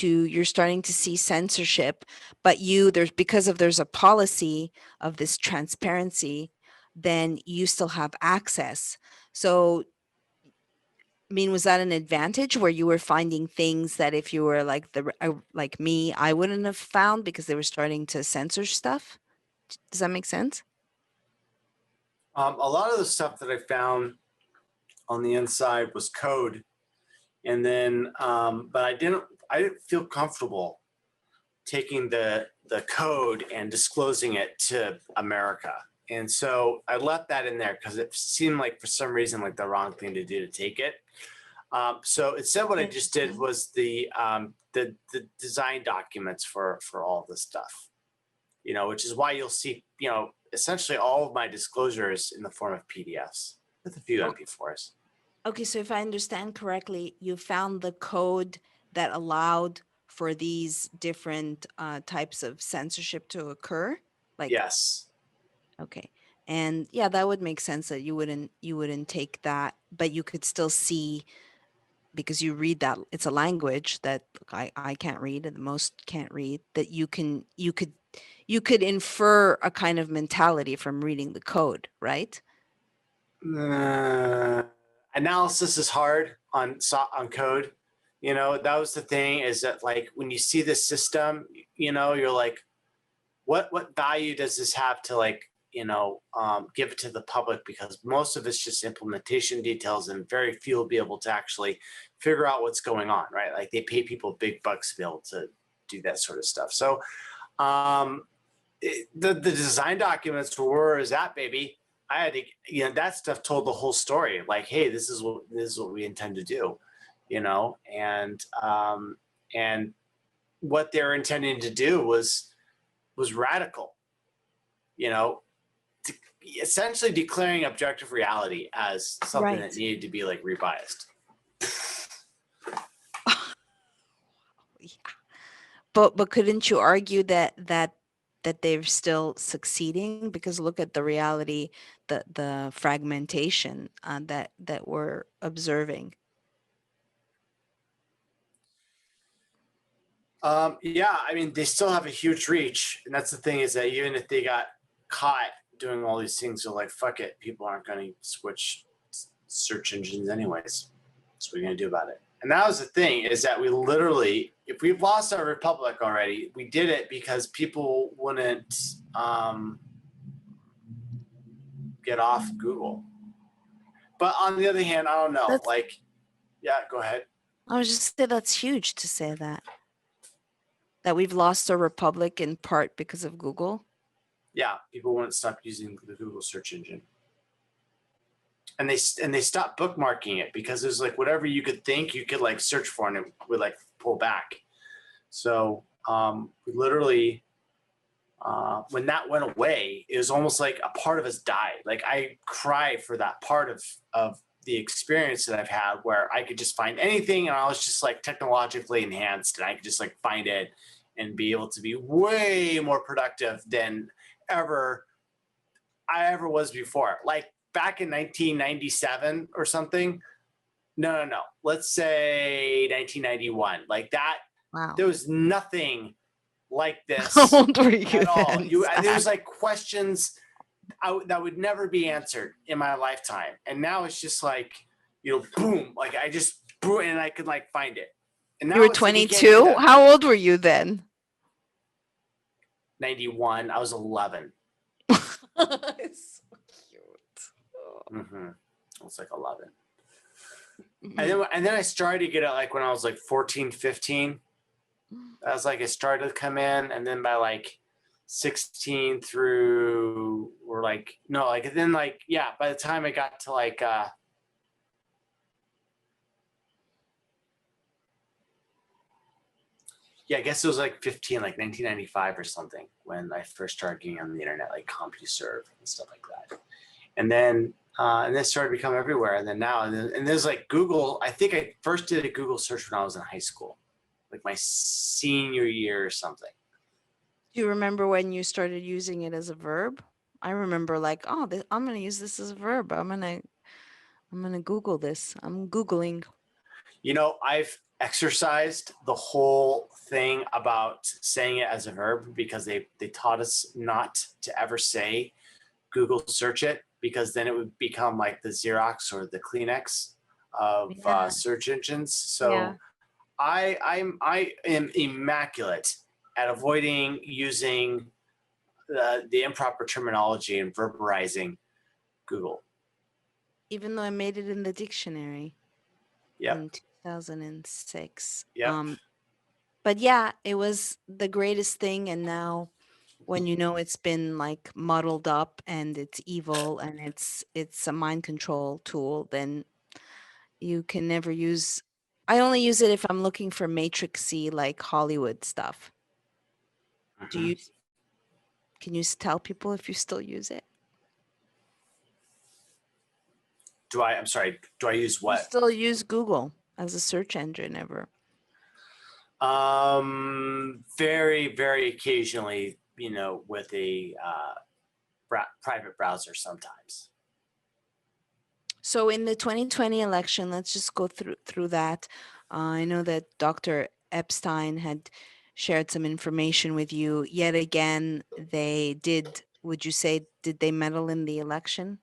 you're starting to see censorship, but there's a policy of this transparency, then you still have access. So, I mean, was that an advantage where you were finding things that if you were like me, I wouldn't have found because they were starting to censor stuff? Does that make sense? A lot of the stuff that I found on the inside was code, and then but I didn't feel comfortable taking the code and disclosing it to America, and so I left that in there because it seemed like for some reason like the wrong thing to do to take it. So instead, what I just did was the design documents for all this stuff, you know, which is why you'll see, you know, essentially all of my disclosures in the form of PDFs with a few MP4s. Okay, so if I understand correctly, you found the code that allowed for these different types of censorship to occur? Like, Yes. okay. And yeah, that would make sense that you wouldn't take that, but you could still see because you read that it's a language that I can't read and most can't read, that you could infer a kind of mentality from reading the code, right? Analysis is hard on code. You know, that was the thing, is that like when you see the system, you know, you're like, what value does this have to like, you know, give it to the public? Because most of it's just implementation details and very few will be able to actually figure out what's going on, right? Like they pay people big bucks to be able to do that sort of stuff. So the design documents were where is that, baby? I had to, you know, that stuff told the whole story. Like, hey, this is what we intend to do, you know, and what they're intending to do was radical, you know, essentially declaring objective reality as something that needed to be like rebiased. Yeah. But couldn't you argue that they're still succeeding? Because look at the reality, the fragmentation that we're observing. Yeah, I mean, they still have a huge reach, and that's the thing, is that even if they got caught doing all these things, they're like, fuck it, people aren't going to switch search engines anyways. So what are you going to do about it? And that was the thing, is that we literally, if we've lost our republic already, we did it because people wouldn't get off Google. But on the other hand, I don't know. Yeah, go ahead. I was just saying that's huge to say that we've lost our republic in part because of Google. Yeah, people wouldn't stop using the Google search engine. And they stopped bookmarking it because there's like whatever you could think you could like search for, and it would like pull back. So we literally, when that went away, it was almost like a part of us died. Like I cry for that part of the experience that I've had, where I could just find anything and I was just like technologically enhanced, and I could just like find it and be able to be way more productive than I ever was before. Like back in 1997 or something. No. Let's say 1991. Like that. Wow. There was nothing like How this old were you at all. then, There was Zach? like questions that would never be answered in my lifetime. And now it's just like, boom, like I just boom, and I could like find it. And You now were it's like you can't do 22? that. How old were you then? 91. I was 11. It's so cute. Mm-hmm. I was like 11. Mhm. And then I started to get it like when I was like 14, 15. I was like, it started to come in. And then by like 16 through, or like, no, like, then like, yeah, by the time I got to like, yeah, I guess it was like 15, like 1995 or something when I first started getting on the internet, like CompuServe and stuff like that. And then started to become everywhere. And then now, and there's like Google. I think I first did a Google search when I was in high school, like my senior year or something. Do you remember when you started using it as a verb? I remember like, oh, I'm gonna use this as a verb. I'm gonna Google this. I'm Googling. I've exercised the whole thing about saying it as a verb because they taught us not to ever say Google search it, because then it would become like the Xerox or the Kleenex of Yeah. search engines. Yeah. So I am immaculate at avoiding using the improper terminology and verbarizing Google. Even though I made it in the dictionary Yep. in 2006. Yep. But yeah, it was the greatest thing. And now when you know it's been like muddled up and it's evil and it's a mind control tool, then you can never use. I only use it if I'm looking for matrixy like Hollywood stuff. Do Mhm. you can you tell people if you still use it? I'm sorry, do I use You what? still use Google as a search engine ever? Very, very occasionally, with a private browser sometimes. So in the 2020 election, let's just go through that. I know that Dr. Epstein had shared some information with you. Yet again, they did. Would you say did they meddle in the election?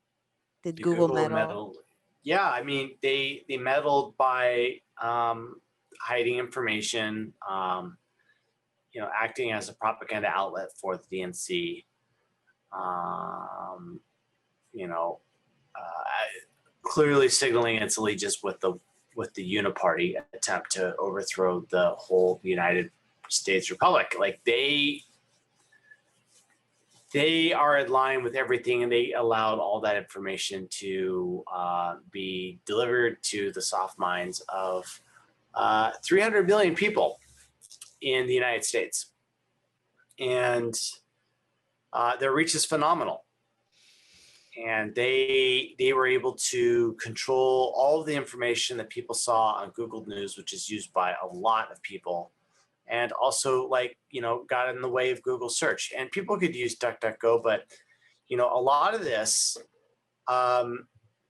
Did The Google Google meddle? meddled. Yeah, I mean they meddled by hiding information, acting as a propaganda outlet for the DNC. Um, you know, Clearly signaling its allegiance with the uniparty attempt to overthrow the whole United States Republic. Like they are in line with everything, and they allowed all that information to be delivered to the soft minds of 300 million people in the United States, and their reach is phenomenal. And they were able to control all of the information that people saw on Google News, which is used by a lot of people, and also got in the way of Google search. And people could use DuckDuckGo, but a lot of this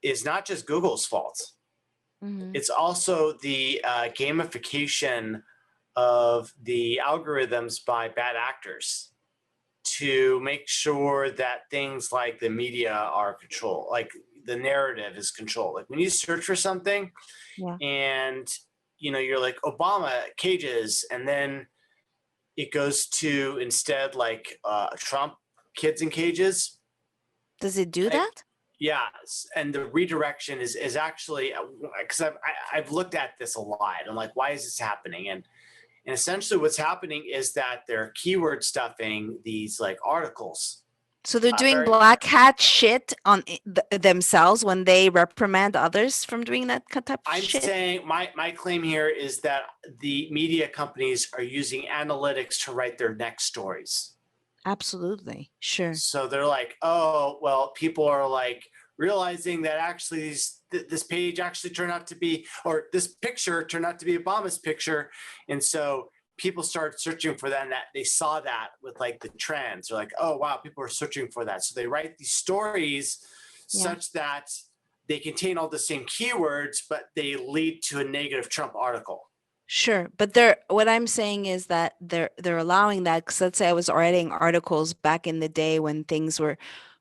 is not just Google's fault. Mm-hmm. It's also the gamification of the algorithms by bad actors to make sure that things like the media are controlled, like the narrative is controlled. Like when you search for something, Yeah. and you're like Obama cages, and then it goes to instead like Trump kids in cages. Does it do that? Yeah, and the redirection is actually, because I've looked at this a lot. I'm like, why is this happening? And essentially what's happening is that they're keyword stuffing these like articles. So they're doing black hat shit on themselves when they reprimand others from doing that type of I'm shit? saying my claim here is that the media companies are using analytics to write their next stories. Absolutely. Sure. So they're like, oh, well, people are like realizing that actually this page actually turned out to be, or this picture turned out to be Obama's picture. And so people start searching for that, and that they saw that with like the trends. They're like, oh, wow, people are searching for that. So they write these stories such that they contain all the same keywords, but they lead to a negative Trump article. Sure, but they're what I'm saying is that they're allowing that because let's say I was writing articles back in the day when things were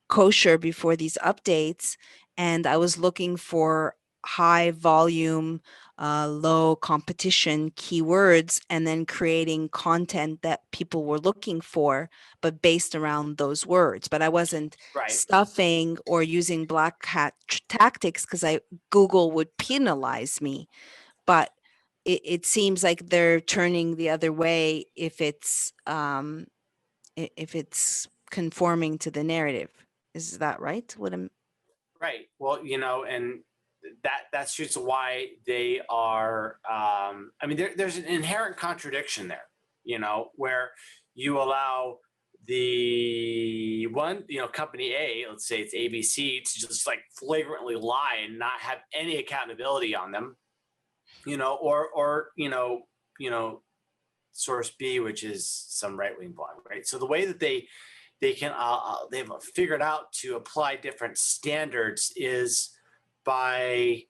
kosher before these updates, and I was looking for high volume, low competition keywords, and then creating content that people were looking for, but based around those words. But I wasn't Right. stuffing or using black hat tactics because I Google would penalize me. But it seems like they're turning the other way if it's conforming to the narrative. Is that right? What am Right. Well, and that's just why they are. I mean, there's an inherent contradiction there. Where you allow the one, company A, let's say it's ABC, to just like flagrantly lie and not have any accountability on them. Or source B, which is some right wing blog, right? So the way that they've figured out to apply different standards is by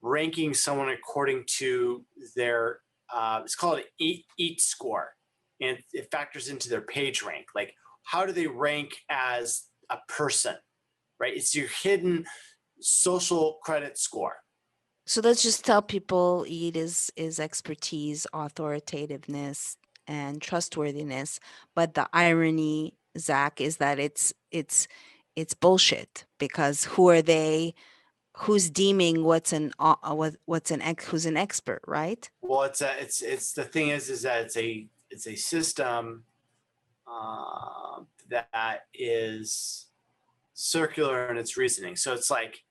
ranking someone according to their it's called an eat score, and it factors into their page rank. Like, how do they rank as a person, right? It's your hidden social credit score. So let's just tell people EAT is expertise, authoritativeness, and trustworthiness. But the irony, Zach, is that it's bullshit because who are they? Who's deeming who's an expert, right? Well, it's the thing is that it's a system that is circular in its reasoning. So it's like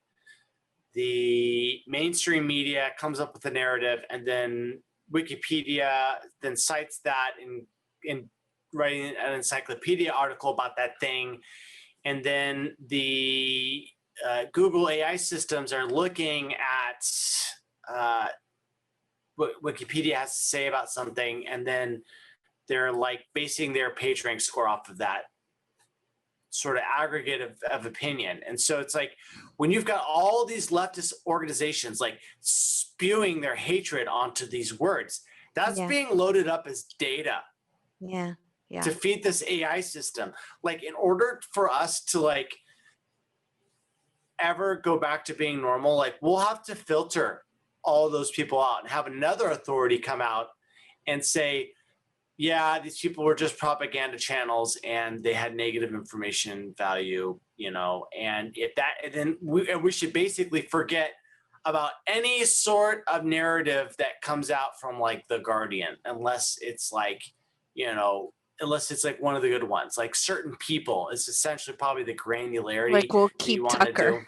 the mainstream media comes up with a narrative, and then Wikipedia then cites that in writing an encyclopedia article about that thing, and then the Google AI systems are looking at what Wikipedia has to say about something, and then they're like basing their PageRank score off of that sort of aggregate of opinion. And so it's like when you've got all these leftist organizations like spewing their hatred onto these words, that's Yeah, being loaded up as data yeah, to yeah. feed this AI system. Like, in order for us to like ever go back to being normal, like, we'll have to filter all those people out and have another authority come out and say, yeah, these people were just propaganda channels and they had negative information value, and if that, and then we should basically forget about any sort of narrative that comes out from like the Guardian, unless it's like, unless it's like one of the good ones, like certain people. It's essentially probably the granularity Like we'll that you keep want to Tucker.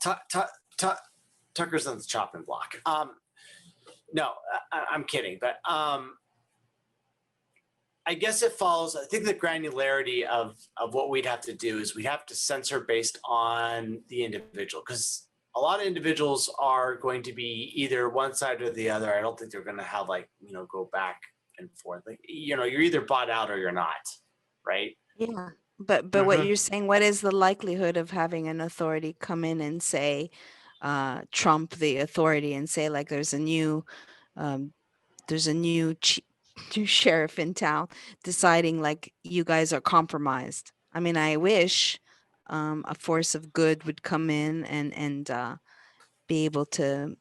do. Tucker's on the chopping block. No, I'm kidding, but I guess it follows. I think the granularity of what we'd have to do is we'd have to censor based on the individual, because a lot of individuals are going to be either one side or the other. I don't think they're going to have like, go back and forth. Like, you're either bought out or you're not, right? Yeah. But what Mm-hmm. you're saying, what is the likelihood of having an authority come in and say, trump the authority and say like um, there's a new sheriff in town deciding like you guys are compromised. I mean, I wish a force of good would come in and be able to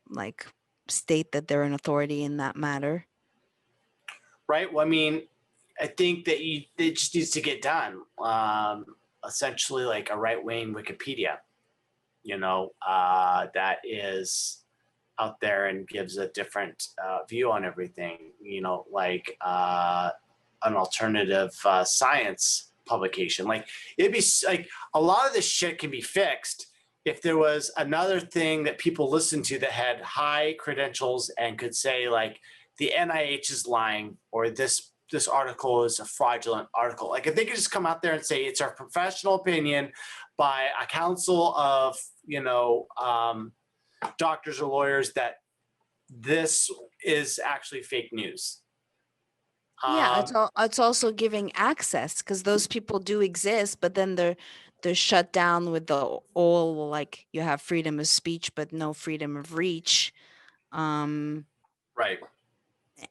like state that they're an authority in that matter. Right. Well, I mean, I think that it just needs to get done. Essentially, like a right wing Wikipedia, that is out there and gives a different view on everything. Like an alternative science publication. Like, it'd be like a lot of this shit can be fixed if there was another thing that people listened to that had high credentials and could say like the NIH is lying, or this article is a fraudulent article. Like, if they could just come out there and say it's our professional opinion by a council of doctors or lawyers that this is actually fake news. Yeah, it's also giving access because those people do exist, but then they're shut down with the all like you have freedom of speech but no freedom of reach. Um, Right.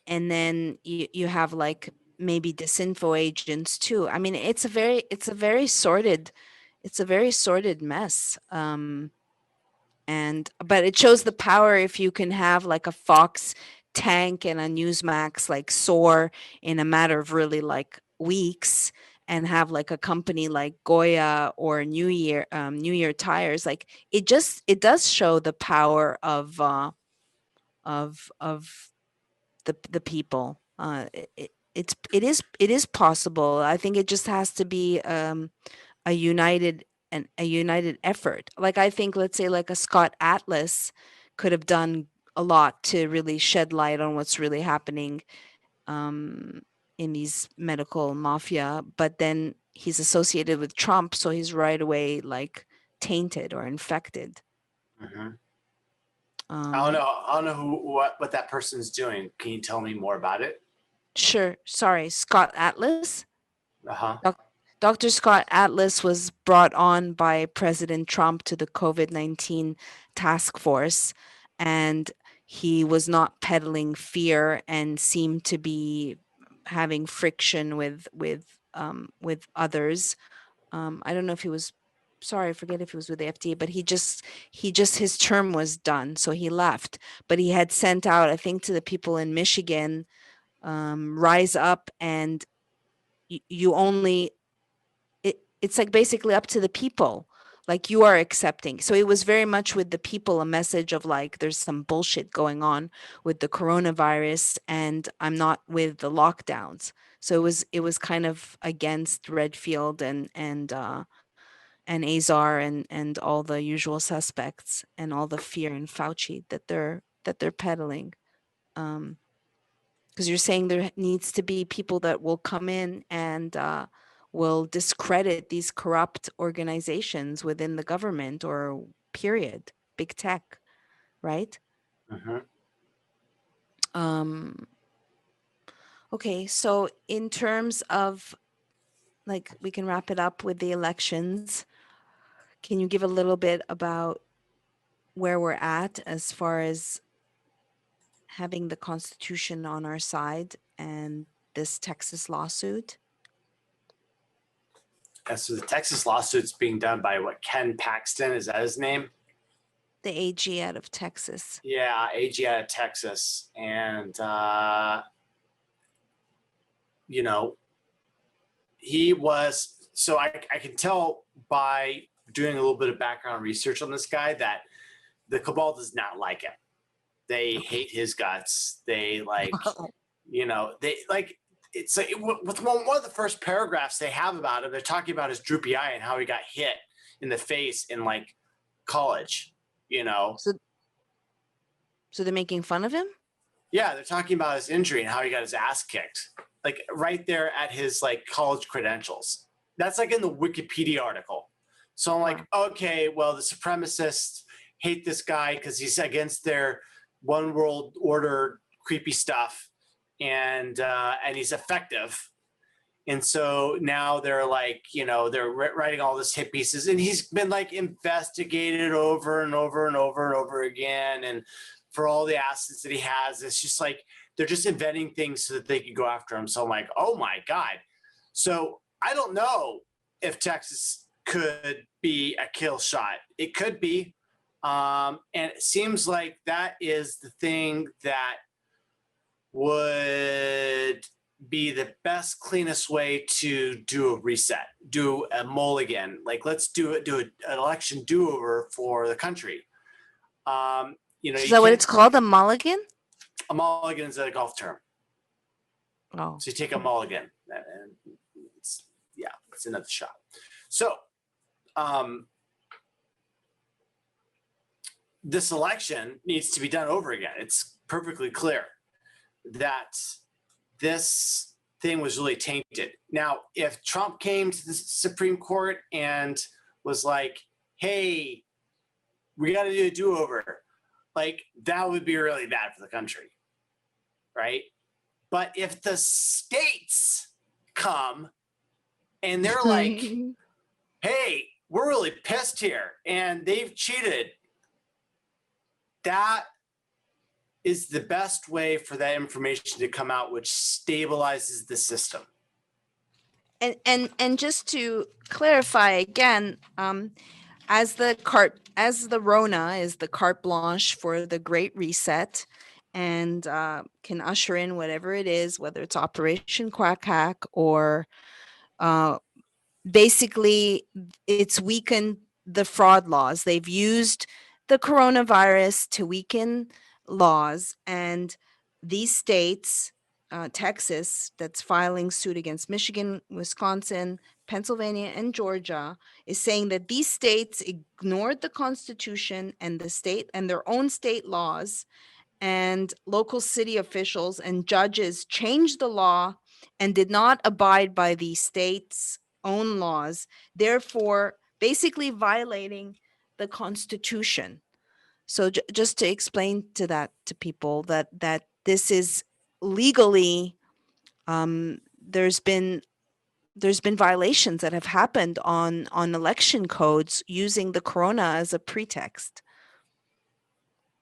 and then you have like maybe disinfo agents too. I mean, it's a very sordid mess. And but it shows the power if you can have like a Fox tank and a Newsmax like soar in a matter of really like weeks, and have like a company like Goya or New Year tires. Like it does show the power of the people. It is possible. I think it just has to be a united a united effort. Like I think, let's say, like a Scott Atlas could have done a lot to really shed light on what's really happening um, in these medical mafia. But then he's associated with Trump, so he's right away like tainted or infected. Mm-hmm. Um, I don't know what that person's doing. Can you tell me more about it? sure. Sorry, Scott Atlas. Uh-huh. Dr. Scott Atlas was brought on by President Trump to the COVID-19 task force, and he was not peddling fear and seemed to be having friction with others. I don't know if he was, sorry, I forget if he was with the FDA, but he just his term was done, so he left. But he had sent out, I think, to the people in Michigan, rise up, and you only it's like basically up to the people, like you are accepting. So it was very much with the people, a message of like there's some bullshit going on with the coronavirus, and I'm not with the lockdowns. So it was kind of against Redfield and Azar and all the usual suspects, and all the fear and Fauci that they're peddling. um because you're saying there needs to be people that will come in and will discredit these corrupt organizations within the government, or period, big tech, right? Mm-hmm. um okay, so in terms of, like, we can wrap it up with the elections. Can you give a little bit about where we're at as far as having the Constitution on our side and this Texas lawsuit? And so the Texas lawsuit's being done by what, Ken Paxton? Is that his name? The AG out of Texas. Yeah, AG out of Texas. And you know, he was, so I can tell by doing a little bit of background research on this guy that the cabal does not like him. They Okay. hate his guts. They like, they like, it's like with one of the first paragraphs they have about him, they're talking about his droopy eye and how he got hit in the face in like college, you know? So they're making fun of him? Yeah, they're talking about his injury and how he got his ass kicked, like right there at his like college credentials. That's like in the Wikipedia article. So I'm like, okay, well, the supremacists hate this guy because he's against their one world order creepy stuff, and he's effective. And so now they're like, they're writing all this hit pieces, and he's been like investigated over and over and over and over again. And for all the assets that he has, it's just like, they're just inventing things so that they can go after him. So I'm like, oh my God. So I don't know if Texas could be a kill shot. It could be. And it seems like that is the thing that would be the best, cleanest way to do a reset, do a mulligan. Like, let's do an election do-over for the country. Is that what it's called? A mulligan? A mulligan is a golf term. Oh. So you take a mulligan, and it's another shot. So this election needs to be done over again. It's perfectly clear that this thing was really tainted. Now, if Trump came to the Supreme Court and was like, hey, we got to do a do-over, like, that would be really bad for the country, right? But if the states come and they're like, hey, we're really pissed here and they've cheated, that is the best way for that information to come out, which stabilizes the system. And just to clarify again, as the Rona is the carte blanche for the Great Reset, and can usher in whatever it is, whether it's Operation Quack Hack or uh, basically it's weakened the fraud laws. They've used the coronavirus to weaken laws, and these states, Texas, that's filing suit against Michigan, Wisconsin, Pennsylvania, and Georgia, is saying that these states ignored the Constitution and the state and their own state laws, and local city officials and judges changed the law and did not abide by the state's own laws, therefore basically violating the Constitution. So just to explain to people that this is legally, there's been violations that have happened on election codes using the corona as a pretext.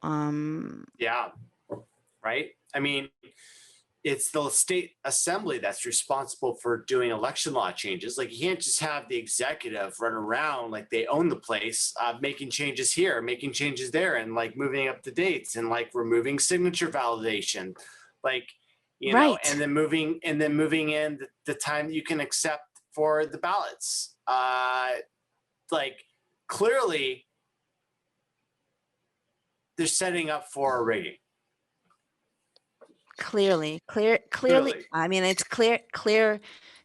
Yeah, right. I mean, it's the state assembly that's responsible for doing election law changes. Like, you can't just have the executive run around like they own the place, making changes here, making changes there, and like moving up the dates and like removing signature validation, like, you know, Right. and then moving in the time you can accept for the ballots. Like, clearly they're setting up for a rigging. Clearly. Clearly. I mean, it's clear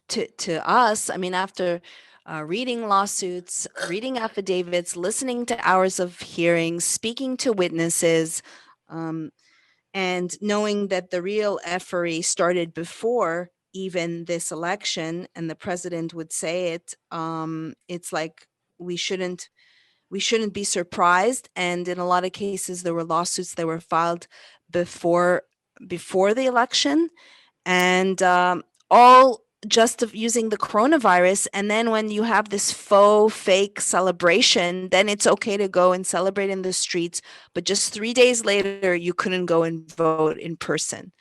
to us. I mean, after reading lawsuits, reading affidavits, listening to hours of hearings, speaking to witnesses, and knowing that the real effery started before even this election, and the president would say it, it's like we shouldn't be surprised. And in a lot of cases, there were lawsuits that were filed before the election, and all just of using the coronavirus. And then when you have this faux fake celebration, then it's okay to go and celebrate in the streets. But just 3 days later, you couldn't go and vote in person.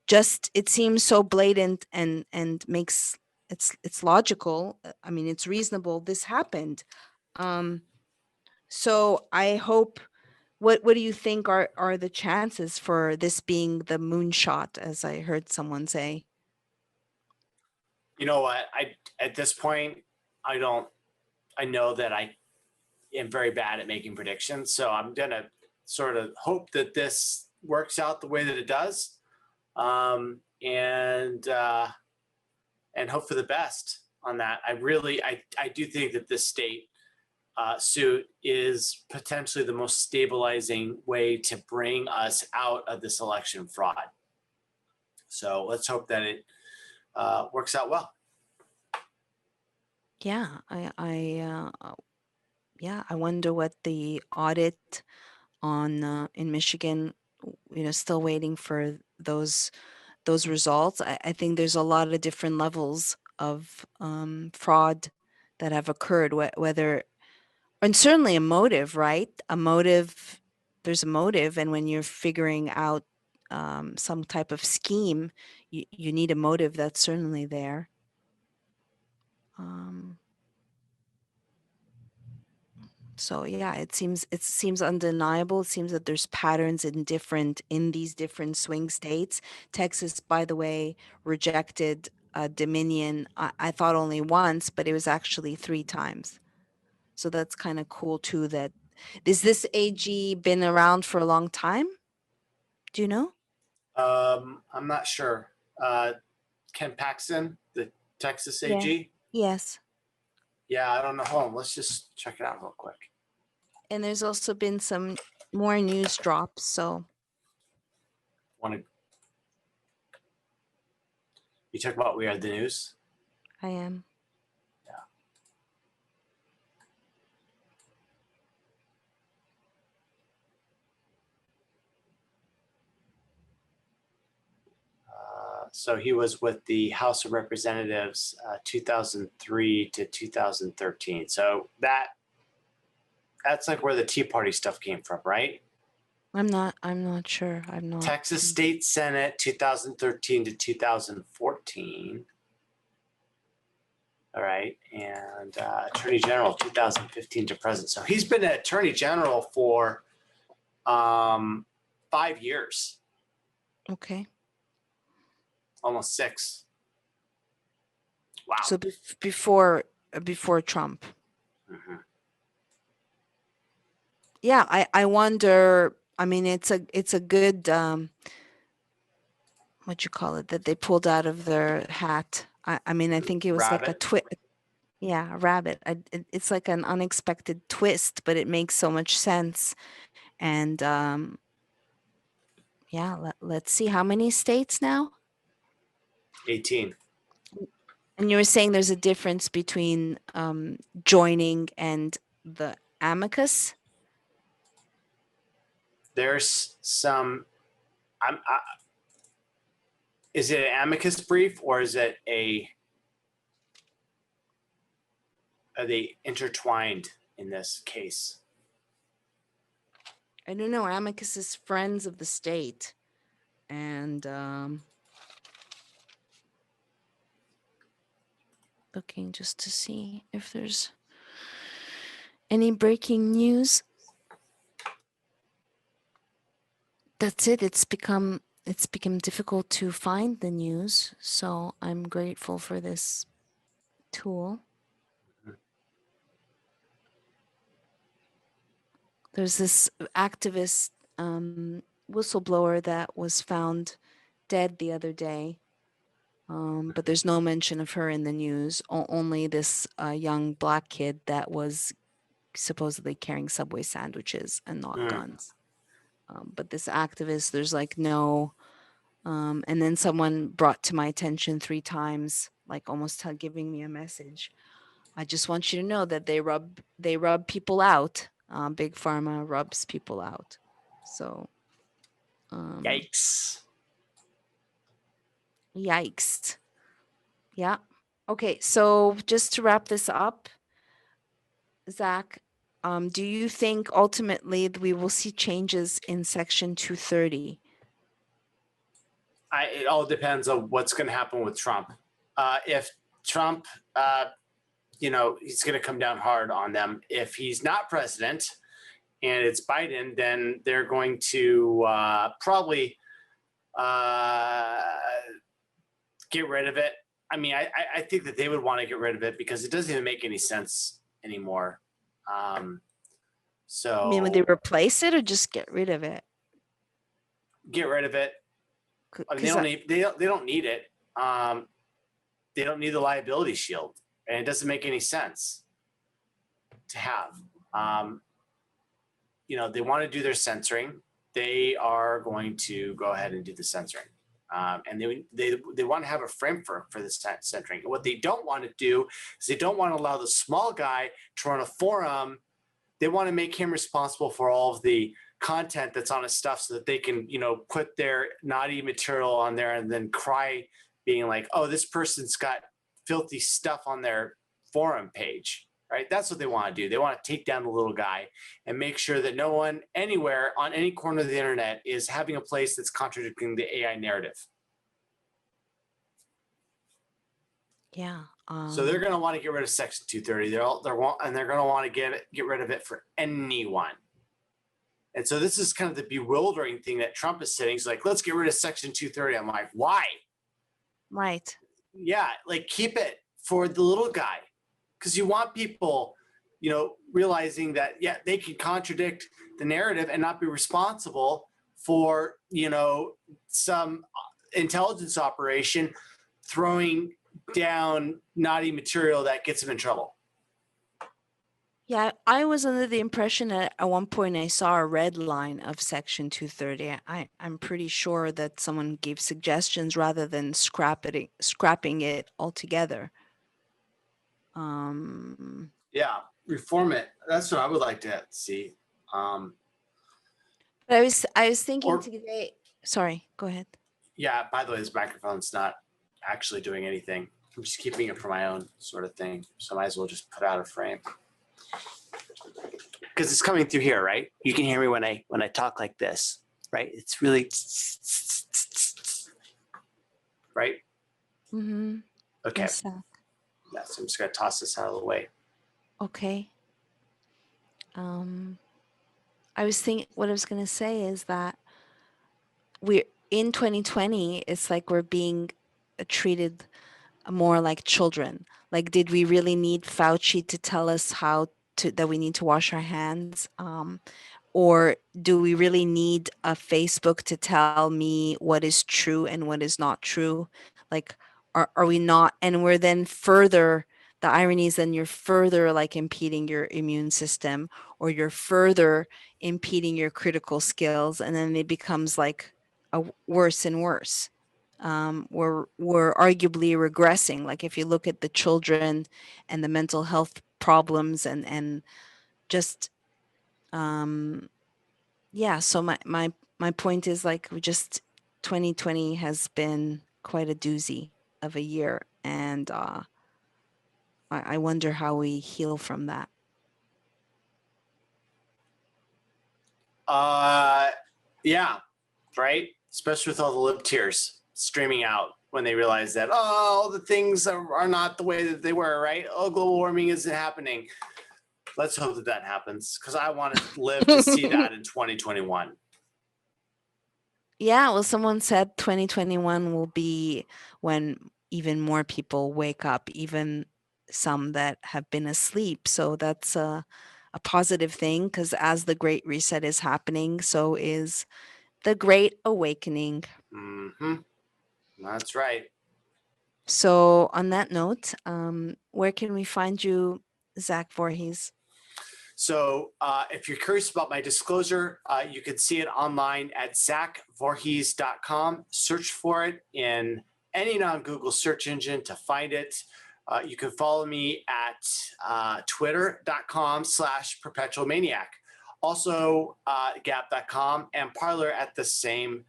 Just it seems so blatant, and makes it's logical. I mean, it's reasonable. This happened. So I hope. What do you think are the chances for this being the moonshot, as I heard someone say? You know what? At this point, I know that I am very bad at making predictions. So I'm gonna sort of hope that this works out the way that it does, and hope for the best on that. I do think that this state suit is potentially the most stabilizing way to bring us out of this election fraud. So let's hope that it works out well. Yeah, I wonder what the audit on in Michigan, still waiting for those results. I think there's a lot of different levels of fraud that have occurred, whether, and certainly a motive, right? There's a motive, and when you're figuring out some type of scheme, you need a motive that's certainly there. Um, so yeah, it seems undeniable. It seems that there's patterns in these different swing states. Texas, by the way, rejected Dominion. I thought only once, but it was actually 3 times. So that's kind of cool too. That is this AG been around for a long time? Do you know? I'm not sure. Ken Paxton, the Texas Yeah. AG. Yes. Yeah, I don't know. Hold on, let's just check it out real quick. And there's also been some more news drops. So You talk about We Are the News? I am. Yeah. So he was with the House of Representatives 2003 to 2013. So that's like where the Tea Party stuff came from, right? I'm not sure. I'm not. Texas State Senate 2013 to 2014. All right. And Attorney General 2015 to present. So he's been an Attorney General for 5 years, Okay. almost 6. Wow. So before Trump. Mhm. Yeah, I wonder. I mean, it's a good what you call it that they pulled out of their hat. I mean, I think it was like a Rabbit. twist. Yeah, a rabbit. It's like an unexpected twist, but it makes so much sense. And yeah, let's see how many states now. 18. And you were saying there's a difference between joining and the amicus. There's some. Is it an amicus brief or is it are they intertwined in this case? I don't know. Amicus is friends of the state, and looking just to see if there's any breaking news. That's it. It's become difficult to find the news, so I'm grateful for this tool. There's this activist whistleblower that was found dead the other day, but there's no mention of her in the news. Only this young black kid that was supposedly carrying Subway sandwiches and not guns. But this activist, there's like no. And then someone brought to my attention 3 times, like almost giving me a message. I just want you to know that they rub people out. Big Pharma rubs people out. So, Yikes. yikes. Yeah. Okay. So just to wrap this up, Zach, do you think ultimately we will see changes in Section 230? It all depends on what's going to happen with Trump. If Trump, he's going to come down hard on them. If he's not president and it's Biden, then they're going to probably get rid of it. I mean, I think that they would want to get rid of it because it doesn't even make any sense anymore. So I mean, would they replace it or just get rid of it? Get rid of it. I mean, they don't need it. They don't need the liability shield, and it doesn't make any sense to have. They want to do their censoring. They are going to go ahead and do the censoring. And they want to have a framework for this censoring. What they don't want to do is they don't want to allow the small guy to run a forum. They want to make him responsible for all of the content that's on his stuff so that they can, put their naughty material on there and then cry being like, oh, this person's got filthy stuff on their forum page, right? That's what they want to do. They want to take down the little guy and make sure that no one anywhere on any corner of the internet is having a place that's contradicting the AI narrative. Yeah. So they're going to want to get rid of Section 230. They're going to want to get rid of it for anyone. And so this is kind of the bewildering thing that Trump is saying. He's like, let's get rid of Section 230. I'm like, why? Right. Yeah, like keep it for the little guy, because you want people, realizing that, yeah, they can contradict the narrative and not be responsible for, some intelligence operation throwing down naughty material that gets them in trouble. Yeah, I was under the impression that at one point I saw a red line of Section 230. I'm pretty sure that someone gave suggestions rather than scrapping it altogether. Yeah, reform it. That's what I would like to see. But I was thinking today. Sorry, go ahead. Yeah, by the way, this microphone's not actually doing anything. I'm just keeping it for my own sort of thing. So I might as well just put out a frame. because it's coming through here, right? You can hear me when I talk like this, right? It's really right. Mm-hmm. Okay. Yes, Zach. Yeah, so I'm just gonna toss this out of the way. Okay. I was thinking, what I was going to say is that we're in 2020, it's like we're being treated more like children. Like, did we really need Fauci to tell us that we need to wash our hands? Or do we really need a Facebook to tell me what is true and what is not true? Like, are we not? And we're then further, the irony is then you're further like impeding your immune system, or you're further impeding your critical skills. And then it becomes like worse and worse. We're arguably regressing. Like, if you look at the children and the mental health problems and just, um, yeah, so my point is, like, we just 2020 has been quite a doozy of a year, and I wonder how we heal from that. Yeah, right. Especially with all the lip tears streaming out when they realize that all the things are not the way that they were. Right? Oh, global warming isn't happening. Let's hope that happens, because I want to live to see that in 2021. Yeah, well, someone said 2021 will be when even more people wake up, even some that have been asleep. So that's a positive thing, because as the Great Reset is happening, so is the Great Awakening. Mm-hmm. That's right. So, on that note, where can we find you, Zach Vorhies? So if you're curious about my disclosure, you can see it online at zachvorhies.com. Search for it in any non-Google search engine to find it. You can follow me at twitter.com/perpetualmaniac. Also, gap.com and Parler at the same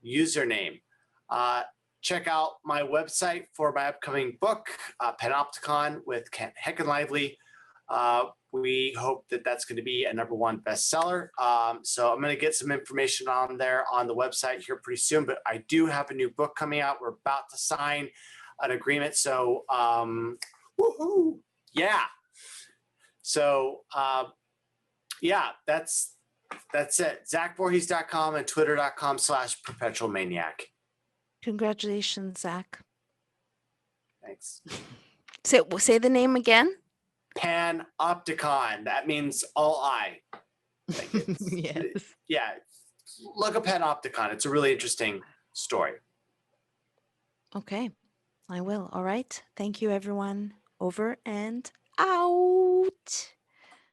username. Check out my website for my upcoming book, Panopticon with Kent Heckenlively. We hope that that's going to be a #1 bestseller. So I'm going to get some information on there on the website here pretty soon, but I do have a new book coming out. We're about to sign an agreement. So, woohoo. Yeah. So, yeah, that's it. ZachVorhies.com and Twitter.com/perpetualmaniac. Congratulations, Zach. Thanks. Say the name again. Panopticon. That means all eye. Like Yes. Yeah. Look up Panopticon. It's a really interesting story. Okay, I will. All right. Thank you, everyone. Over and out.